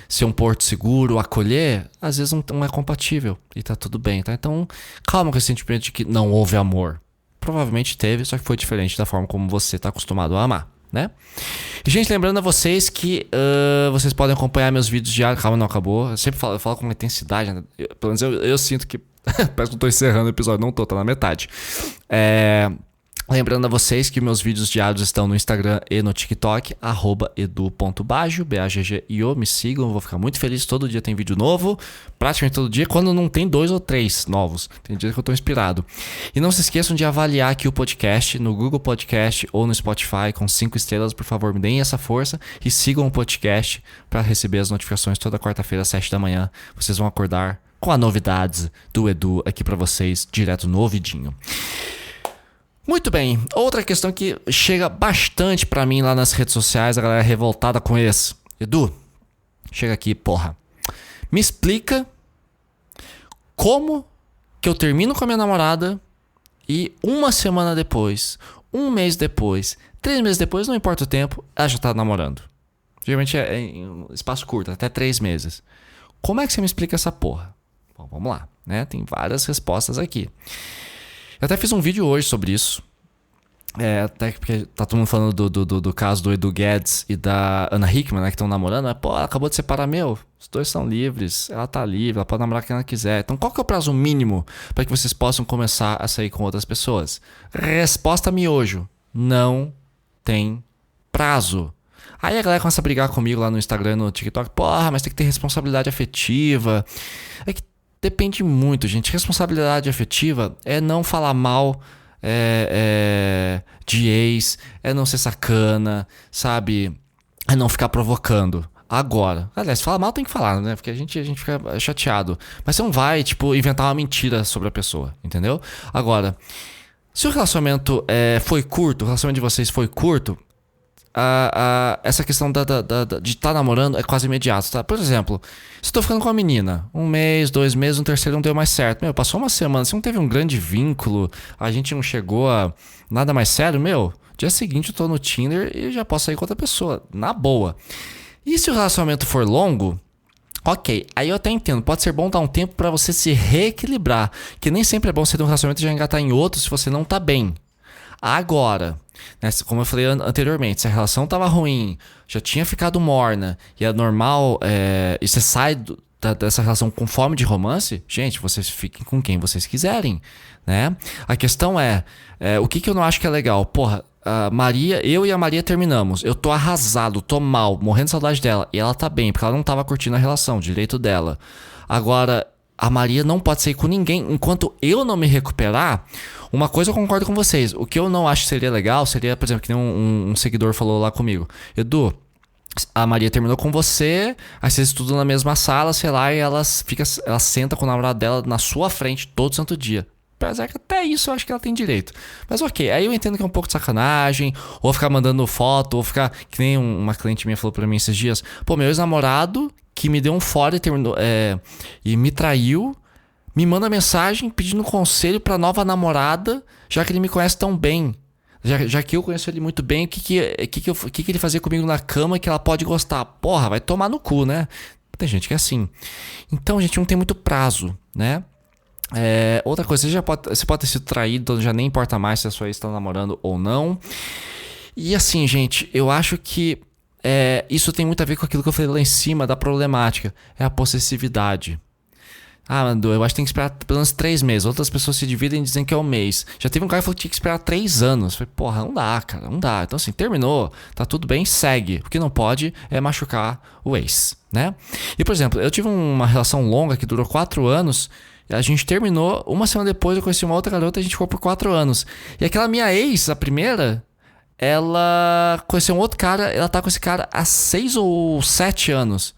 ser um porto seguro, acolher, às vezes não é compatível e tá tudo bem, tá? Então, calma com esse sentimento de que não houve amor. Provavelmente teve, só que foi diferente da forma como você tá acostumado a amar, né? E, gente, lembrando a vocês que vocês podem acompanhar meus vídeos diários. Calma, não acabou. Eu sempre falo com uma intensidade, né? Pelo menos eu sinto que parece que eu tô encerrando o episódio. Não tô, tá na metade. Lembrando a vocês que meus vídeos diários estão no Instagram e no TikTok, @edu.baggio, BAGGIO, me sigam, eu vou ficar muito feliz, todo dia tem vídeo novo, praticamente todo dia, quando não tem 2 ou 3 novos, tem dias que eu tô inspirado. E não se esqueçam de avaliar aqui o podcast no Google Podcast ou no Spotify com 5 estrelas, por favor, me deem essa força e sigam o podcast para receber as notificações toda quarta-feira às 7 da manhã, vocês vão acordar com as novidades do Edu aqui para vocês, direto no ouvidinho. Muito bem, outra questão que chega bastante pra mim lá nas redes sociais, a galera revoltada com esse. Edu, chega aqui, porra. Me explica como que eu termino com a minha namorada e uma semana depois, um mês depois, 3 meses depois, não importa o tempo, ela já tá namorando. Geralmente é em um espaço curto, até 3 meses. Como é que você me explica essa porra? Bom, vamos lá, né? Tem várias respostas aqui. Eu até fiz um vídeo hoje sobre isso. Até porque tá todo mundo falando do caso do Edu Guedes e da Ana Hickman, né? Que estão namorando. Mas, pô, ela acabou de separar. Os dois são livres. Ela tá livre, ela pode namorar quem ela quiser. Então, qual que é o prazo mínimo para que vocês possam começar a sair com outras pessoas? Resposta miojo: não tem prazo. Aí a galera começa a brigar comigo lá no Instagram e no TikTok. Porra, mas tem que ter responsabilidade afetiva. É que depende muito, gente. Responsabilidade afetiva é não falar mal de ex, é não ser sacana, sabe? É não ficar provocando. Agora, aliás, falar mal tem que falar, né? Porque a gente fica chateado. Mas você não vai, inventar uma mentira sobre a pessoa, entendeu? Agora, se o relacionamento foi curto, o relacionamento de vocês foi curto, essa questão de estar namorando é quase imediato, tá? Por exemplo, se eu tô ficando com uma menina, 1 mês, 2 meses, no terceiro não deu mais certo. Passou uma semana, se não teve um grande vínculo, a gente não chegou a nada mais sério, dia seguinte eu tô no Tinder e já posso sair com outra pessoa, na boa. E se o relacionamento for longo, ok, aí eu até entendo, pode ser bom dar um tempo pra você se reequilibrar, que nem sempre é bom você ter um relacionamento e já engatar em outro se você não tá bem. Agora, né, como eu falei anteriormente, se a relação tava ruim, já tinha ficado morna e é normal, e você sai dessa relação com fome de romance, gente, vocês fiquem com quem vocês quiserem, né? A questão o que eu não acho que é legal? Porra, eu e a Maria terminamos, eu tô arrasado, tô mal, morrendo de saudade dela, e ela tá bem, porque ela não tava curtindo a relação, direito dela. Agora, a Maria não pode sair com ninguém enquanto eu não me recuperar. Uma coisa eu concordo com vocês. O que eu não acho que seria legal seria, por exemplo, que nem um seguidor falou lá comigo. Edu, a Maria terminou com você, aí vocês estudam na mesma sala, sei lá, e ela senta com o namorado dela na sua frente todo santo dia. Apesar que até isso eu acho que ela tem direito. Mas ok, aí eu entendo que é um pouco de sacanagem, ou ficar mandando foto, ou ficar... Que nem uma cliente minha falou pra mim esses dias. Pô, meu ex-namorado, que me deu um fora e terminou, e me traiu, me manda mensagem pedindo conselho pra nova namorada, já que ele me conhece tão bem. Já que eu conheço ele muito bem, o que ele fazia comigo na cama que ela pode gostar? Porra, vai tomar no cu, né? Tem gente que é assim. Então, gente, não tem muito prazo, né? Outra coisa, você pode ter sido traído, já nem importa mais se a sua ex está namorando ou não. E assim, gente, eu acho que isso tem muito a ver com aquilo que eu falei lá em cima da problemática. É a possessividade. Mandu, eu acho que tem que esperar pelo menos 3 meses. Outras pessoas se dividem e dizem que é 1 mês. Já teve um cara que falou que tinha que esperar 3 anos. Eu falei, porra, não dá, cara, não dá. Então assim, terminou, tá tudo bem, segue. O que não pode é machucar o ex, né? E por exemplo, eu tive uma relação longa que durou 4 anos. A gente terminou, uma semana depois eu conheci uma outra garota e a gente ficou por 4 anos. E aquela minha ex, a primeira, ela conheceu um outro cara, ela tá com esse cara há 6 ou 7 anos.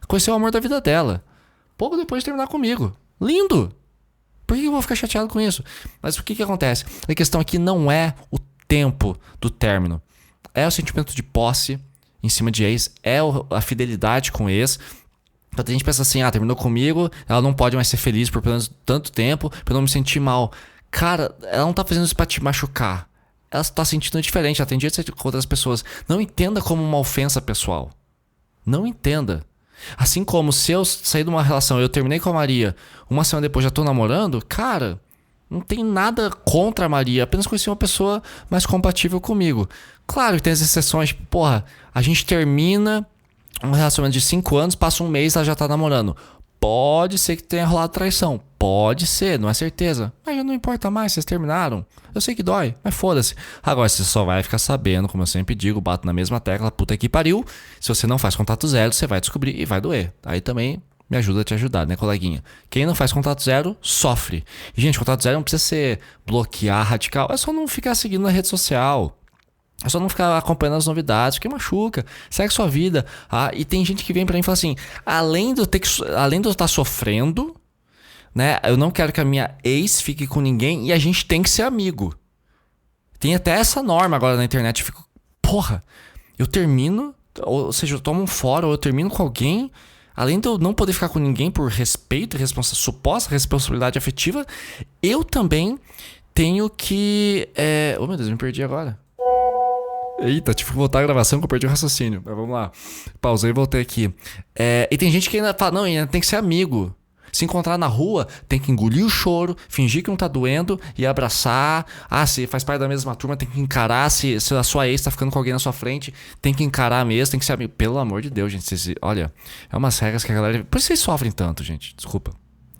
Conheceu o amor da vida dela. Pouco depois de terminar comigo. Lindo! Por que eu vou ficar chateado com isso? Mas o que acontece? A questão aqui não é o tempo do término. é o sentimento de posse em cima de ex, é a fidelidade com ex. Então tem gente que pensa assim, terminou comigo, ela não pode mais ser feliz por pelo menos tanto tempo, pra eu não me sentir mal. Cara, ela não tá fazendo isso pra te machucar. Ela tá sentindo diferente, ela tem direito de ser com outras pessoas. Não entenda como uma ofensa pessoal. Não entenda. Assim como se eu sair de uma relação, eu terminei com a Maria, uma semana depois já tô namorando, cara, não tem nada contra a Maria, apenas conheci uma pessoa mais compatível comigo. Claro que tem as exceções, tipo, porra, a gente termina um relacionamento de 5 anos, passa um mês, ela já tá namorando. Pode ser que tenha rolado traição. Pode ser, não é certeza. Mas já não importa mais, vocês terminaram. Eu sei que dói, mas foda-se. Agora você só vai ficar sabendo, como eu sempre digo, bato na mesma tecla, puta que pariu. Se você não faz contato zero, você vai descobrir e vai doer. Aí também me ajuda a te ajudar, né, coleguinha? Quem não faz contato zero, sofre. E, gente, contato zero não precisa ser bloquear radical. É só não ficar seguindo na rede social. É só não ficar acompanhando as novidades, porque machuca. Segue sua vida. E tem gente que vem pra mim e fala assim, além de eu estar sofrendo, né, eu não quero que a minha ex fique com ninguém e a gente tem que ser amigo. Tem até essa norma agora na internet. Eu fico, porra, eu termino, ou seja, eu tomo um fora, ou eu termino com alguém, além de eu não poder ficar com ninguém por respeito e suposta responsabilidade afetiva, eu também tenho que... Oh, meu Deus, me perdi agora. Eita, tive que voltar a gravação que eu perdi o raciocínio. Mas vamos lá. Pausei e voltei aqui. E tem gente que ainda fala, não, ainda tem que ser amigo. Se encontrar na rua, tem que engolir o choro, fingir que não tá doendo e abraçar. Se faz parte da mesma turma, tem que encarar. Se a sua ex tá ficando com alguém na sua frente, tem que encarar mesmo, tem que ser amigo. Pelo amor de Deus, gente. Olha, é umas regras que a galera... Por isso vocês sofrem tanto, gente. Desculpa.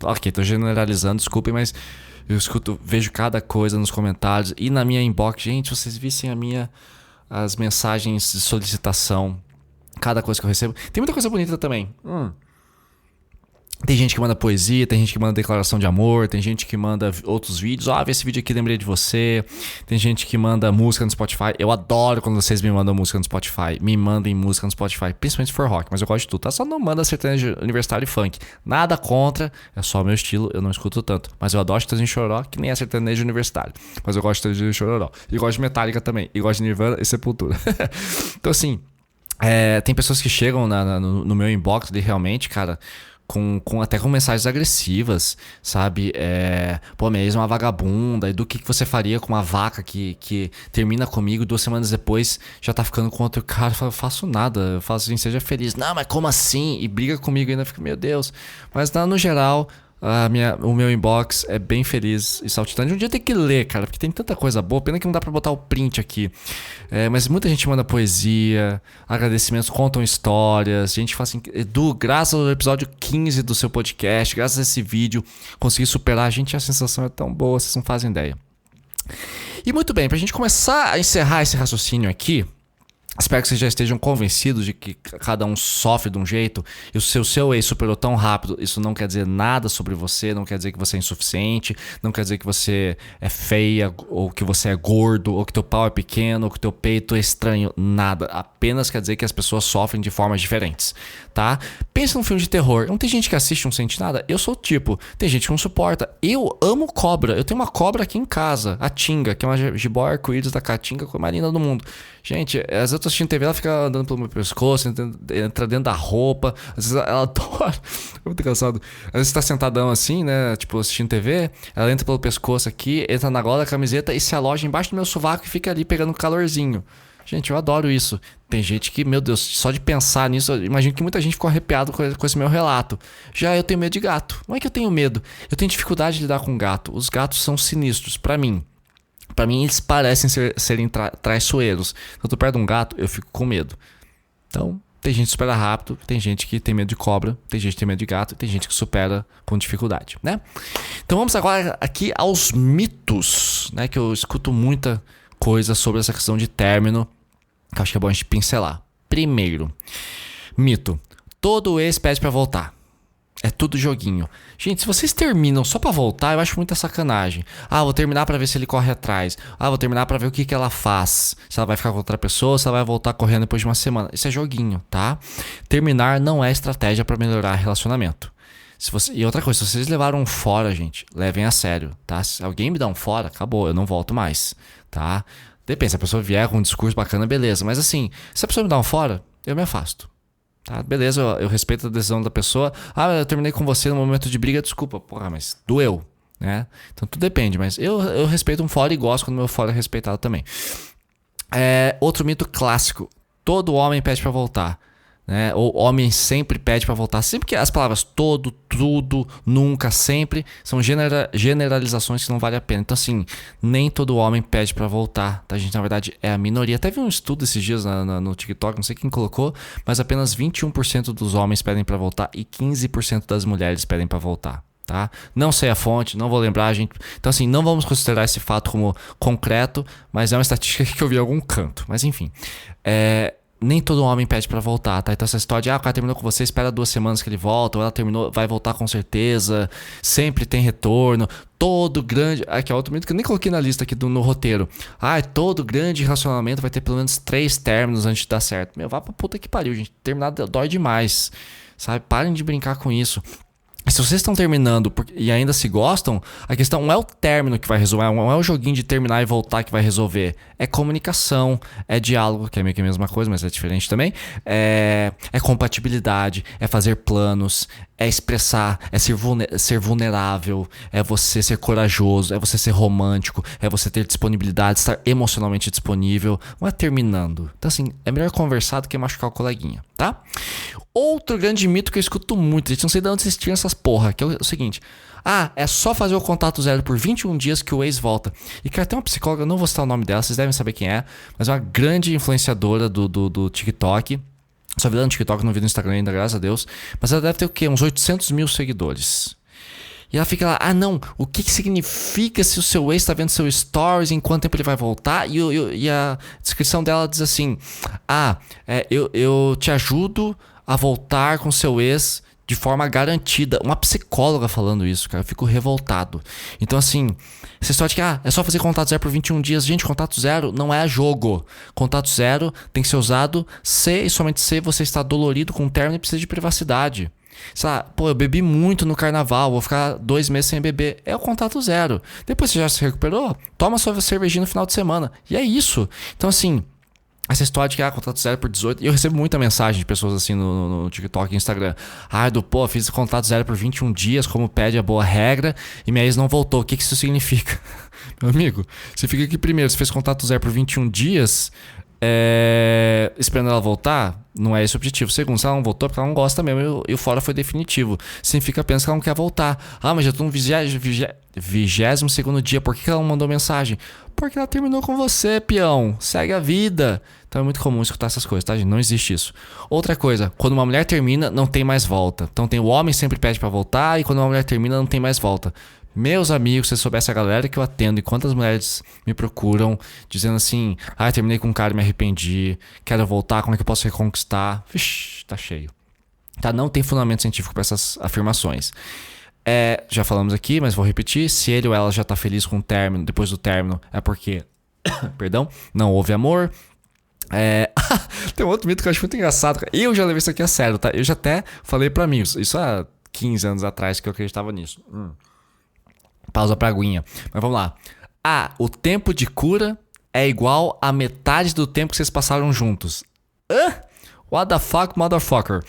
Ok, tô generalizando, desculpem, mas eu vejo cada coisa nos comentários e na minha inbox. Gente, vocês vissem as mensagens de solicitação, cada coisa que eu recebo. Tem muita coisa bonita também. Tem gente que manda poesia, tem gente que manda declaração de amor, tem gente que manda outros vídeos. Vê esse vídeo aqui, lembrei de você. Tem gente que manda música no Spotify. Eu adoro quando vocês me mandam música no Spotify. Me mandem música no Spotify, principalmente se for rock, mas eu gosto de tudo, tá? Só não manda sertanejo universitário e funk. Nada contra, é só o meu estilo, eu não escuto tanto. Mas eu adoro sertanejo chororó, que nem é sertanejo universitário. Mas eu gosto de sertanejo chororó. E gosto de Metallica também. E gosto de Nirvana e Sepultura. Então assim, tem pessoas que chegam no meu inbox ali realmente, cara... até com mensagens agressivas, sabe? Minha ex é uma vagabunda. E do que você faria com uma vaca que termina comigo 2 semanas depois já tá ficando com outro cara? Eu faço nada. Eu falo assim, seja feliz. Não, mas como assim? E briga comigo ainda. Fico, meu Deus. Mas no geral... o meu inbox é bem feliz e saltitante. Um dia tem que ler, cara, porque tem tanta coisa boa. Pena que não dá pra botar o print aqui. Mas muita gente manda poesia, agradecimentos, contam histórias. Gente fala assim, Edu, graças ao episódio 15 do seu podcast, graças a esse vídeo, consegui superar. Gente, a sensação é tão boa, vocês não fazem ideia. E muito bem, pra gente começar a encerrar esse raciocínio aqui, espero que vocês já estejam convencidos de que cada um sofre de um jeito. E o seu ex superou tão rápido, isso não quer dizer nada sobre você, não quer dizer que você é insuficiente, não quer dizer que você é feia, ou que você é gordo, ou que teu pau é pequeno, ou que teu peito é estranho, nada. Apenas quer dizer que as pessoas sofrem de formas diferentes, tá? Pensa num filme de terror, não tem gente que assiste e não sente nada? Eu sou o tipo, tem gente que não suporta. Eu amo cobra, eu tenho uma cobra aqui em casa, a Tinga, que é uma jiboia arco-íris da Caatinga, com a mais linda do mundo. Gente, às vezes eu tô assistindo TV, ela fica andando pelo meu pescoço, entra dentro da roupa. Às vezes ela adora. É muito engraçado. Às vezes você tá sentadão assim, né? Tipo, assistindo TV, ela entra pelo pescoço aqui, entra na gola da camiseta e se aloja embaixo do meu sovaco e fica ali pegando calorzinho. Gente, eu adoro isso. Tem gente que, meu Deus, só de pensar nisso, eu imagino que muita gente ficou arrepiado com esse meu relato. Já eu tenho medo de gato. Não é que eu tenho medo, eu tenho dificuldade de lidar com gato. Os gatos são sinistros, pra mim. Pra mim, eles parecem serem traiçoeiros. Quando eu tô perto de um gato, eu fico com medo. Então, tem gente que supera rápido, tem gente que tem medo de cobra, tem gente que tem medo de gato, tem gente que supera com dificuldade, né? Então, vamos agora aqui aos mitos, né? Que eu escuto muita coisa sobre essa questão de término, que eu acho que é bom a gente pincelar. Primeiro, mito. Todo ex pede pra voltar. É tudo joguinho. Gente, se vocês terminam só pra voltar, eu acho muita sacanagem. Vou terminar pra ver se ele corre atrás. Vou terminar pra ver o que ela faz. Se ela vai ficar com outra pessoa, se ela vai voltar correndo depois de uma semana. Isso é joguinho, tá? Terminar não é estratégia pra melhorar relacionamento. E outra coisa, se vocês levaram um fora, gente, levem a sério, tá? Se alguém me dá um fora, acabou, eu não volto mais, tá? Depende, se a pessoa vier com um discurso bacana, beleza. Mas assim, se a pessoa me dá um fora, eu me afasto. Tá? Beleza, eu respeito a decisão da pessoa. Ah, eu terminei com você no momento de briga, desculpa. Porra, mas doeu, né? Então tudo depende, mas eu respeito um fora e gosto quando meu fora é respeitado também. Outro mito clássico. Todo homem pede pra voltar. Né? Ou homem sempre pede pra voltar. Sempre que as palavras todo, tudo, nunca, sempre são generalizações que não vale a pena. Então assim, nem todo homem pede pra voltar, tá, gente? Na verdade é a minoria. Até vi um estudo esses dias no TikTok, não sei quem colocou, mas apenas 21% dos homens pedem pra voltar e 15% das mulheres pedem pra voltar. Tá? Não sei a fonte, não vou lembrar, gente. Então assim, não vamos considerar esse fato como concreto, mas é uma estatística que eu vi em algum canto. Mas enfim, nem todo homem pede pra voltar, tá? Então essa história de, o cara terminou com você, espera 2 semanas que ele volta, ou ela terminou, vai voltar com certeza, sempre tem retorno, todo grande... Aqui é outro mito que eu nem coloquei na lista aqui no roteiro. Todo grande relacionamento vai ter pelo menos 3 términos antes de dar certo. Meu, vá pra puta que pariu, gente. Terminar dói demais, sabe? Parem de brincar com isso. Se vocês estão terminando e ainda se gostam, a questão não é o término que vai resolver, não é o joguinho de terminar e voltar que vai resolver. É comunicação, é diálogo, que é meio que a mesma coisa, mas é diferente também. É compatibilidade, é fazer planos, é expressar, é ser vulnerável, é você ser corajoso, é você ser romântico, é você ter disponibilidade, estar emocionalmente disponível. Não é terminando. Então assim, é melhor conversar do que machucar o coleguinha, tá? Outro grande mito que eu escuto muito, gente, não sei de onde vocês tiram essas porra, que é o seguinte: é só fazer o contato zero por 21 dias que o ex volta. E cara, tem uma psicóloga, eu não vou citar o nome dela, vocês devem saber quem é, mas é uma grande influenciadora do TikTok. Só vi lá no TikTok, não vi no Instagram ainda, graças a Deus. Mas ela deve ter o quê? Uns 800 mil seguidores. E ela fica lá, não, o que significa se o seu ex tá vendo seu stories, em quanto tempo ele vai voltar? E a descrição dela diz assim, eu te ajudo a voltar com seu ex de forma garantida. Uma psicóloga falando isso, cara, eu fico revoltado. Então assim, essa história de que é só fazer contato zero por 21 dias. Gente, contato zero não é jogo. Contato zero tem que ser usado se e somente se você está dolorido com o término e precisa de privacidade. Sei lá, eu bebi muito no carnaval, vou ficar 2 meses sem beber. É o contato zero. Depois você já se recuperou, toma sua cervejinha no final de semana. E é isso. Então assim, essa história de que contato zero por 18. E eu recebo muita mensagem de pessoas assim no TikTok e Instagram. Fiz contato zero por 21 dias, como pede a boa regra, e minha ex não voltou. O que isso significa? Meu amigo, significa que primeiro, você fez contato zero por 21 dias, esperando ela voltar, não é esse o objetivo. Segundo, se ela não voltou, é porque ela não gosta mesmo e o fora foi definitivo. Significa apenas que ela não quer voltar. Mas já tô no 22º dia, por que ela não mandou mensagem? Porque ela terminou com você, peão. Segue a vida. Então é muito comum escutar essas coisas, tá, gente? Não existe isso. Outra coisa, quando uma mulher termina, não tem mais volta. Então tem o homem sempre pede pra voltar, e quando uma mulher termina, não tem mais volta. Meus amigos, se você soubesse a galera que eu atendo e quantas mulheres me procuram dizendo assim, terminei com um cara e me arrependi, quero voltar, como é que eu posso reconquistar? Vixe, tá cheio. Tá? Não tem fundamento científico para essas afirmações. Já falamos aqui, mas vou repetir, se ele ou ela já tá feliz com o término, depois do término, é porque, perdão, não houve amor. Tem um outro mito que eu acho muito engraçado. Eu já levei isso aqui a sério, tá? Eu já até falei pra amigos, isso há 15 anos atrás que eu acreditava nisso. Pausa pra aguinha. Mas vamos lá. O tempo de cura é igual a metade do tempo que vocês passaram juntos. What the fuck, motherfucker?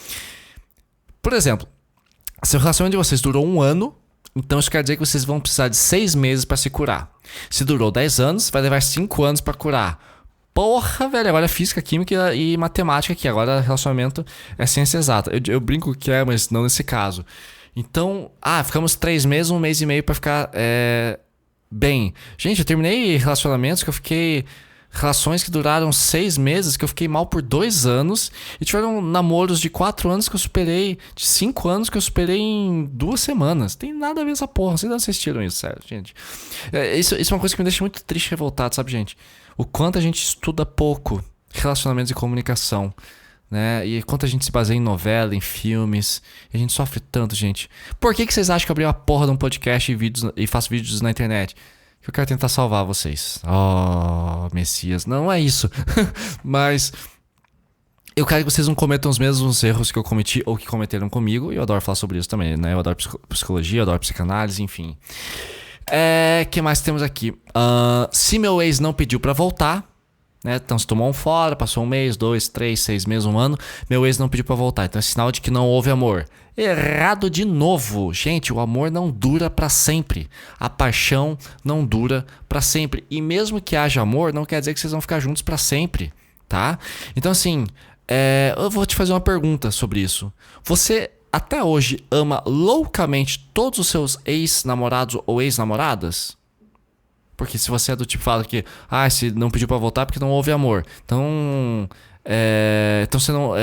Por exemplo, se o relacionamento de vocês durou 1 ano, então isso quer dizer que vocês vão precisar de 6 meses pra se curar. Se durou 10 anos, vai levar 5 anos pra curar. Porra, velho, agora é física, química e matemática aqui. Agora relacionamento é ciência exata. Eu brinco que mas não nesse caso. Então, ficamos 3 meses, 1 mês e meio pra ficar bem. Gente, eu terminei relacionamentos que eu fiquei... Relações que duraram 6 meses, que eu fiquei mal por 2 anos. E tiveram namoros de 4 anos que eu superei... De 5 anos que eu superei em 2 semanas. Tem nada a ver essa porra. Vocês não assistiram isso, sério, gente. Isso é uma coisa que me deixa muito triste e revoltado, sabe, gente? O quanto a gente estuda pouco relacionamentos e comunicação. Né? E quanto a gente se baseia em novela, em filmes. E a gente sofre tanto, gente. Por que vocês acham que eu abri uma porra de um podcast e faço vídeos na internet? Que eu quero tentar salvar vocês. Messias. Não é isso. Mas eu quero que vocês não cometam os mesmos erros que eu cometi ou que cometeram comigo. E eu adoro falar sobre isso também, né? Eu adoro psicologia, eu adoro psicanálise, enfim. Que mais temos aqui? Se meu ex não pediu pra voltar, né? Então se tomou um fora, passou 1 mês, 2, 3, 6 meses, 1 ano, meu ex não pediu pra voltar. Então é sinal de que não houve amor. Errado de novo. Gente, o amor não dura pra sempre. A paixão não dura pra sempre. E mesmo que haja amor, não quer dizer que vocês vão ficar juntos pra sempre, tá? Então assim, eu vou te fazer uma pergunta sobre isso. Você até hoje ama loucamente todos os seus ex-namorados ou ex-namoradas? Porque se você é do tipo que fala que se não pediu pra voltar porque não houve amor. Então, então você não...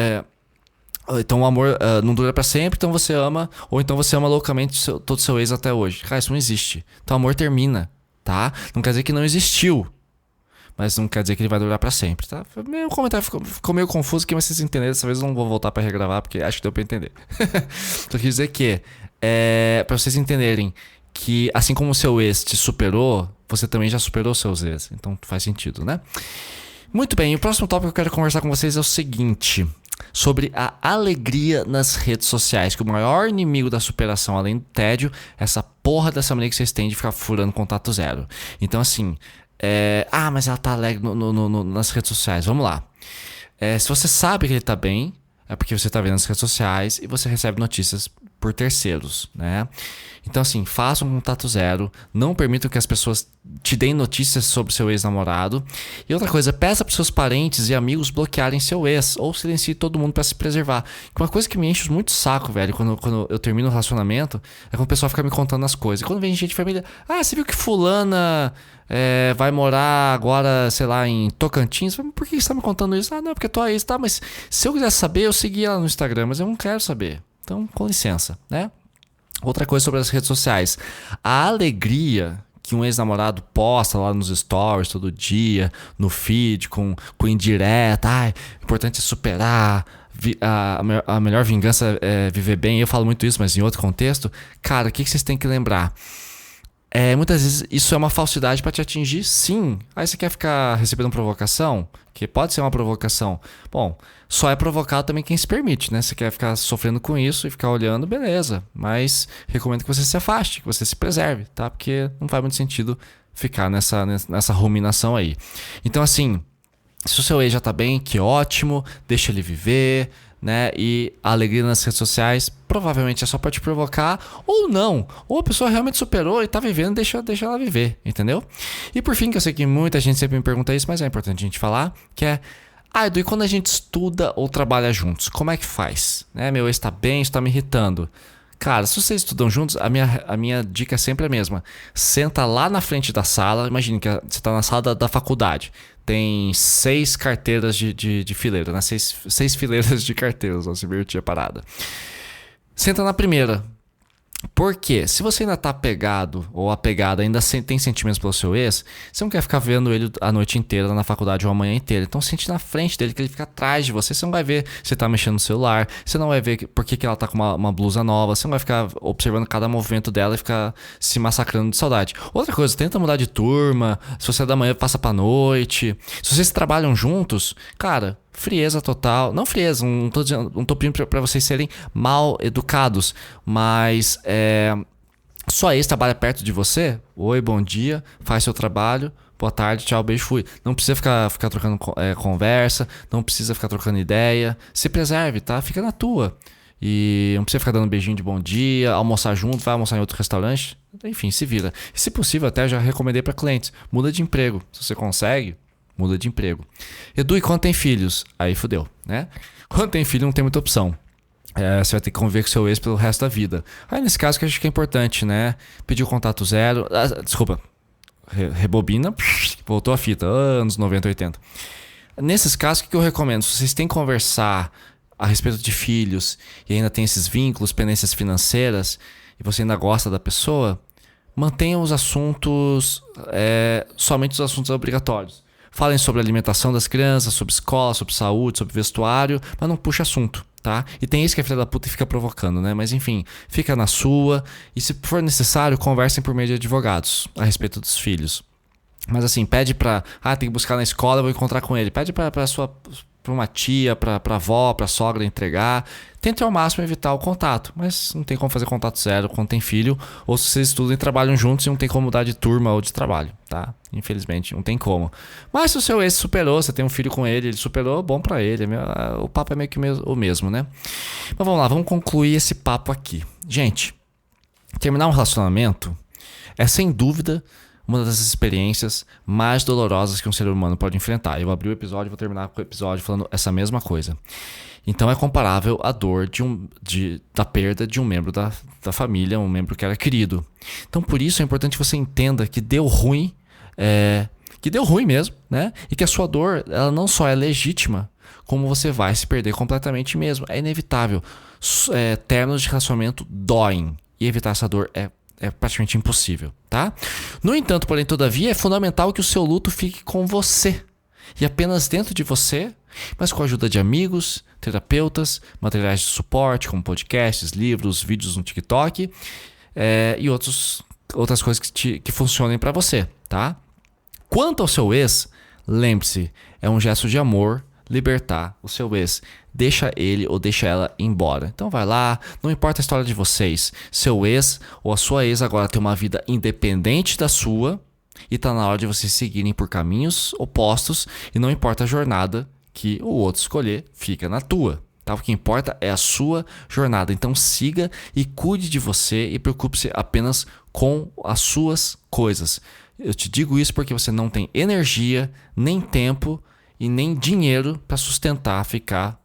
então o amor não dura pra sempre, então você ama... Ou então você ama loucamente todo seu ex até hoje. Cara, isso não existe. Então o amor termina, tá? Não quer dizer que não existiu. Mas não quer dizer que ele vai durar pra sempre, tá? Meu comentário ficou meio confuso aqui, mas vocês entenderam. Dessa vez eu não vou voltar pra regravar, porque acho que deu pra entender. Só quis dizer que... pra vocês entenderem que assim como o seu ex te superou, você também já superou seus ex. Então faz sentido, né? Muito bem, o próximo tópico que eu quero conversar com vocês é o seguinte: sobre a alegria nas redes sociais. Que o maior inimigo da superação, além do tédio, é essa porra dessa mania que vocês têm de ficar furando contato zero. Então assim, mas ela tá alegre nas redes sociais. Vamos lá. Se você sabe que ele tá bem, é porque você tá vendo nas redes sociais e você recebe notícias por terceiros, né? Então assim, faça um contato zero, não permitam que as pessoas te deem notícias sobre seu ex-namorado. E outra coisa, peça para seus parentes e amigos bloquearem seu ex ou silencie todo mundo para se preservar. Uma coisa que me enche muito saco, velho, quando eu termino o relacionamento, é quando o pessoal fica me contando as coisas. E quando vem gente de família, você viu que fulana vai morar agora, sei lá, em Tocantins? Por que você tá me contando isso? Não, porque tua ex, tá, mas se eu quisesse saber, eu seguia ela no Instagram, mas eu não quero saber. Então, com licença, né? Outra coisa sobre as redes sociais. A alegria que um ex-namorado posta lá nos stories todo dia, no feed, com indireta. O importante é superar. A melhor vingança é viver bem. Eu falo muito isso, mas em outro contexto. Cara, o que vocês têm que lembrar? Muitas vezes isso é uma falsidade para te atingir, sim. Aí você quer ficar recebendo provocação? Que pode ser uma provocação. Bom, só é provocado também quem se permite, né? Você quer ficar sofrendo com isso e ficar olhando, beleza. Mas recomendo que você se afaste, que você se preserve, tá? Porque não faz muito sentido ficar nessa ruminação aí. Então assim, se o seu ex já tá bem, que ótimo, deixa ele viver, né? E a alegria nas redes sociais provavelmente é só pra te provocar ou não. Ou a pessoa realmente superou e tá vivendo, deixa ela viver, entendeu? E por fim, que eu sei que muita gente sempre me pergunta isso, mas é importante a gente falar, que é: Edu, e quando a gente estuda ou trabalha juntos, como é que faz? Né? Meu ex tá bem, isso tá me irritando. Cara, se vocês estudam juntos, a minha dica é sempre a mesma. Senta lá na frente da sala. Imagine que você tá na sala da faculdade. Tem 6 carteiras de fileira, né? 6 fileiras de carteiras, ó, se invertir a parada. Senta na primeira. Por quê? Se você ainda tá apegado ou apegada, ainda tem sentimentos pelo seu ex, você não quer ficar vendo ele a noite inteira na faculdade ou a manhã inteira. Então sente na frente dele, que ele fica atrás de você. Você não vai ver se tá mexendo no celular, você não vai ver por que ela tá com uma blusa nova, você não vai ficar observando cada movimento dela e ficar se massacrando de saudade. Outra coisa, tenta mudar de turma. Se você é da manhã, passa pra noite. Se vocês trabalham juntos, cara, frieza total. Não frieza, não tô pedindo pra vocês serem mal educados, mas sua ex trabalha perto de você? Oi, bom dia, faz seu trabalho, boa tarde, tchau, beijo, fui. Não precisa ficar trocando conversa, não precisa ficar trocando ideia. Se preserve, tá? Fica na tua. E não precisa ficar dando beijinho de bom dia, almoçar junto, vai almoçar em outro restaurante. Enfim, se vira. E se possível, até já recomendei pra clientes: muda de emprego. Se você consegue, muda de emprego. Edu, e quando tem filhos? Aí fudeu, né? Quando tem filho não tem muita opção. Você vai ter que conviver com seu ex pelo resto da vida. Aí nesse caso que eu acho que é importante, né? Pedir o contato zero. Desculpa. Rebobina. Voltou a fita. Anos 90, 80. Nesses casos, o que eu recomendo? Se vocês têm que conversar a respeito de filhos e ainda tem esses vínculos, pendências financeiras, e você ainda gosta da pessoa, mantenha os assuntos, somente os assuntos obrigatórios. Falem sobre a alimentação das crianças, sobre escola, sobre saúde, sobre vestuário, mas não puxa assunto, tá? E tem isso que é filha da puta e fica provocando, né? Mas enfim, fica na sua, e se for necessário, conversem por meio de advogados a respeito dos filhos. Mas assim, pede pra... tem que buscar na escola, eu vou encontrar com ele. Pede pra pra uma tia, pra avó, pra sogra entregar. Tente ao máximo evitar o contato, mas não tem como fazer contato zero quando tem filho, ou se vocês estudam e trabalham juntos e não tem como mudar de turma ou de trabalho, tá? Infelizmente, não tem como. Mas se o seu ex superou, você tem um filho com ele superou, bom pra ele. O papo é meio que o mesmo, né? Mas vamos lá, vamos concluir esse papo aqui. Gente, terminar um relacionamento é sem dúvida uma das experiências mais dolorosas que um ser humano pode enfrentar. Eu abri o episódio e vou terminar com o episódio falando essa mesma coisa. Então é comparável à dor da perda de um membro da família, um membro que era querido. Então por isso é importante que você entenda que deu ruim, mesmo, né? E que a sua dor, ela não só é legítima, como você vai se perder completamente mesmo. É inevitável. Términos de relacionamento doem. E evitar essa dor é praticamente impossível, tá? No entanto, porém, todavia, é fundamental que o seu luto fique com você. E apenas dentro de você, mas com a ajuda de amigos, terapeutas, materiais de suporte, como podcasts, livros, vídeos no TikTok e outras coisas que funcionem para você, tá? Quanto ao seu ex, lembre-se, é um gesto de amor libertar o seu ex. Deixa ele ou deixa ela embora. Então vai lá, não importa a história de vocês. Seu ex ou a sua ex agora tem uma vida independente da sua e tá na hora de vocês seguirem por caminhos opostos e não importa a jornada que o outro escolher, fica na tua. Tá? O que importa é a sua jornada. Então siga e cuide de você e preocupe-se apenas com as suas coisas. Eu te digo isso porque você não tem energia, nem tempo e nem dinheiro para sustentar, ficar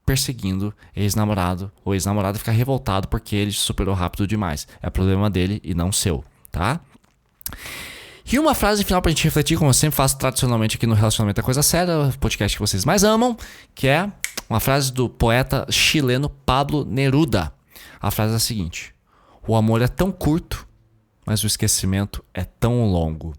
perseguindo ex-namorado ou ex-namorada, ficar revoltado porque ele te superou rápido demais. É problema dele e não seu, tá? E uma frase final pra gente refletir, como eu sempre faço tradicionalmente aqui no Relacionamento é Coisa Séria, o podcast que vocês mais amam, que é uma frase do poeta chileno Pablo Neruda. A frase é a seguinte: o amor é tão curto, mas o esquecimento é tão longo.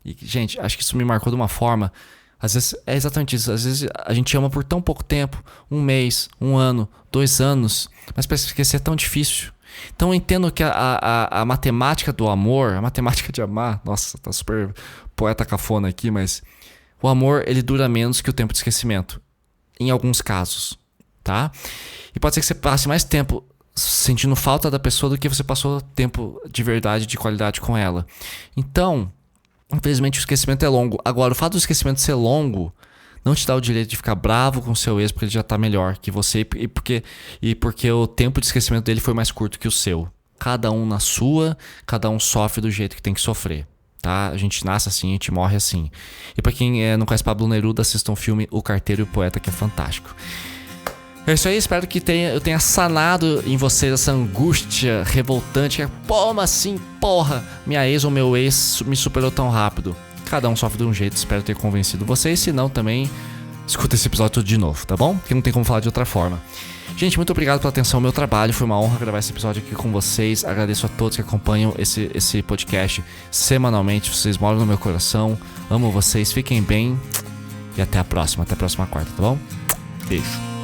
E, gente, acho que isso me marcou de uma forma. Às vezes é exatamente isso. Às vezes a gente ama por tão pouco tempo, 1 mês, 1 ano, 2 anos, mas para esquecer é tão difícil. Então eu entendo que a matemática do amor, a matemática de amar, nossa, tá super poeta cafona aqui, mas o amor ele dura menos que o tempo de esquecimento, em alguns casos, tá? E pode ser que você passe mais tempo sentindo falta da pessoa do que você passou tempo de verdade, de qualidade com ela. Então, infelizmente o esquecimento é longo. Agora, o fato do esquecimento ser longo não te dá o direito de ficar bravo com o seu ex porque ele já tá melhor que você e porque o tempo de esquecimento dele foi mais curto que o seu. Cada um na sua, cada um sofre do jeito que tem que sofrer, tá? A gente nasce assim, a gente morre assim. E pra quem não conhece Pablo Neruda, assistam o filme O Carteiro e o Poeta, que é fantástico. É isso aí, espero que eu tenha sanado em vocês essa angústia revoltante. Como assim, porra? Minha ex ou meu ex me superou tão rápido. Cada um sofre de um jeito, espero ter convencido vocês. Se não, também escuta esse episódio tudo de novo, tá bom? Porque não tem como falar de outra forma. Gente, muito obrigado pela atenção ao meu trabalho. Foi uma honra gravar esse episódio aqui com vocês. Agradeço a todos que acompanham esse podcast semanalmente. Vocês moram no meu coração. Amo vocês, fiquem bem. E até a próxima quarta, tá bom? Beijo.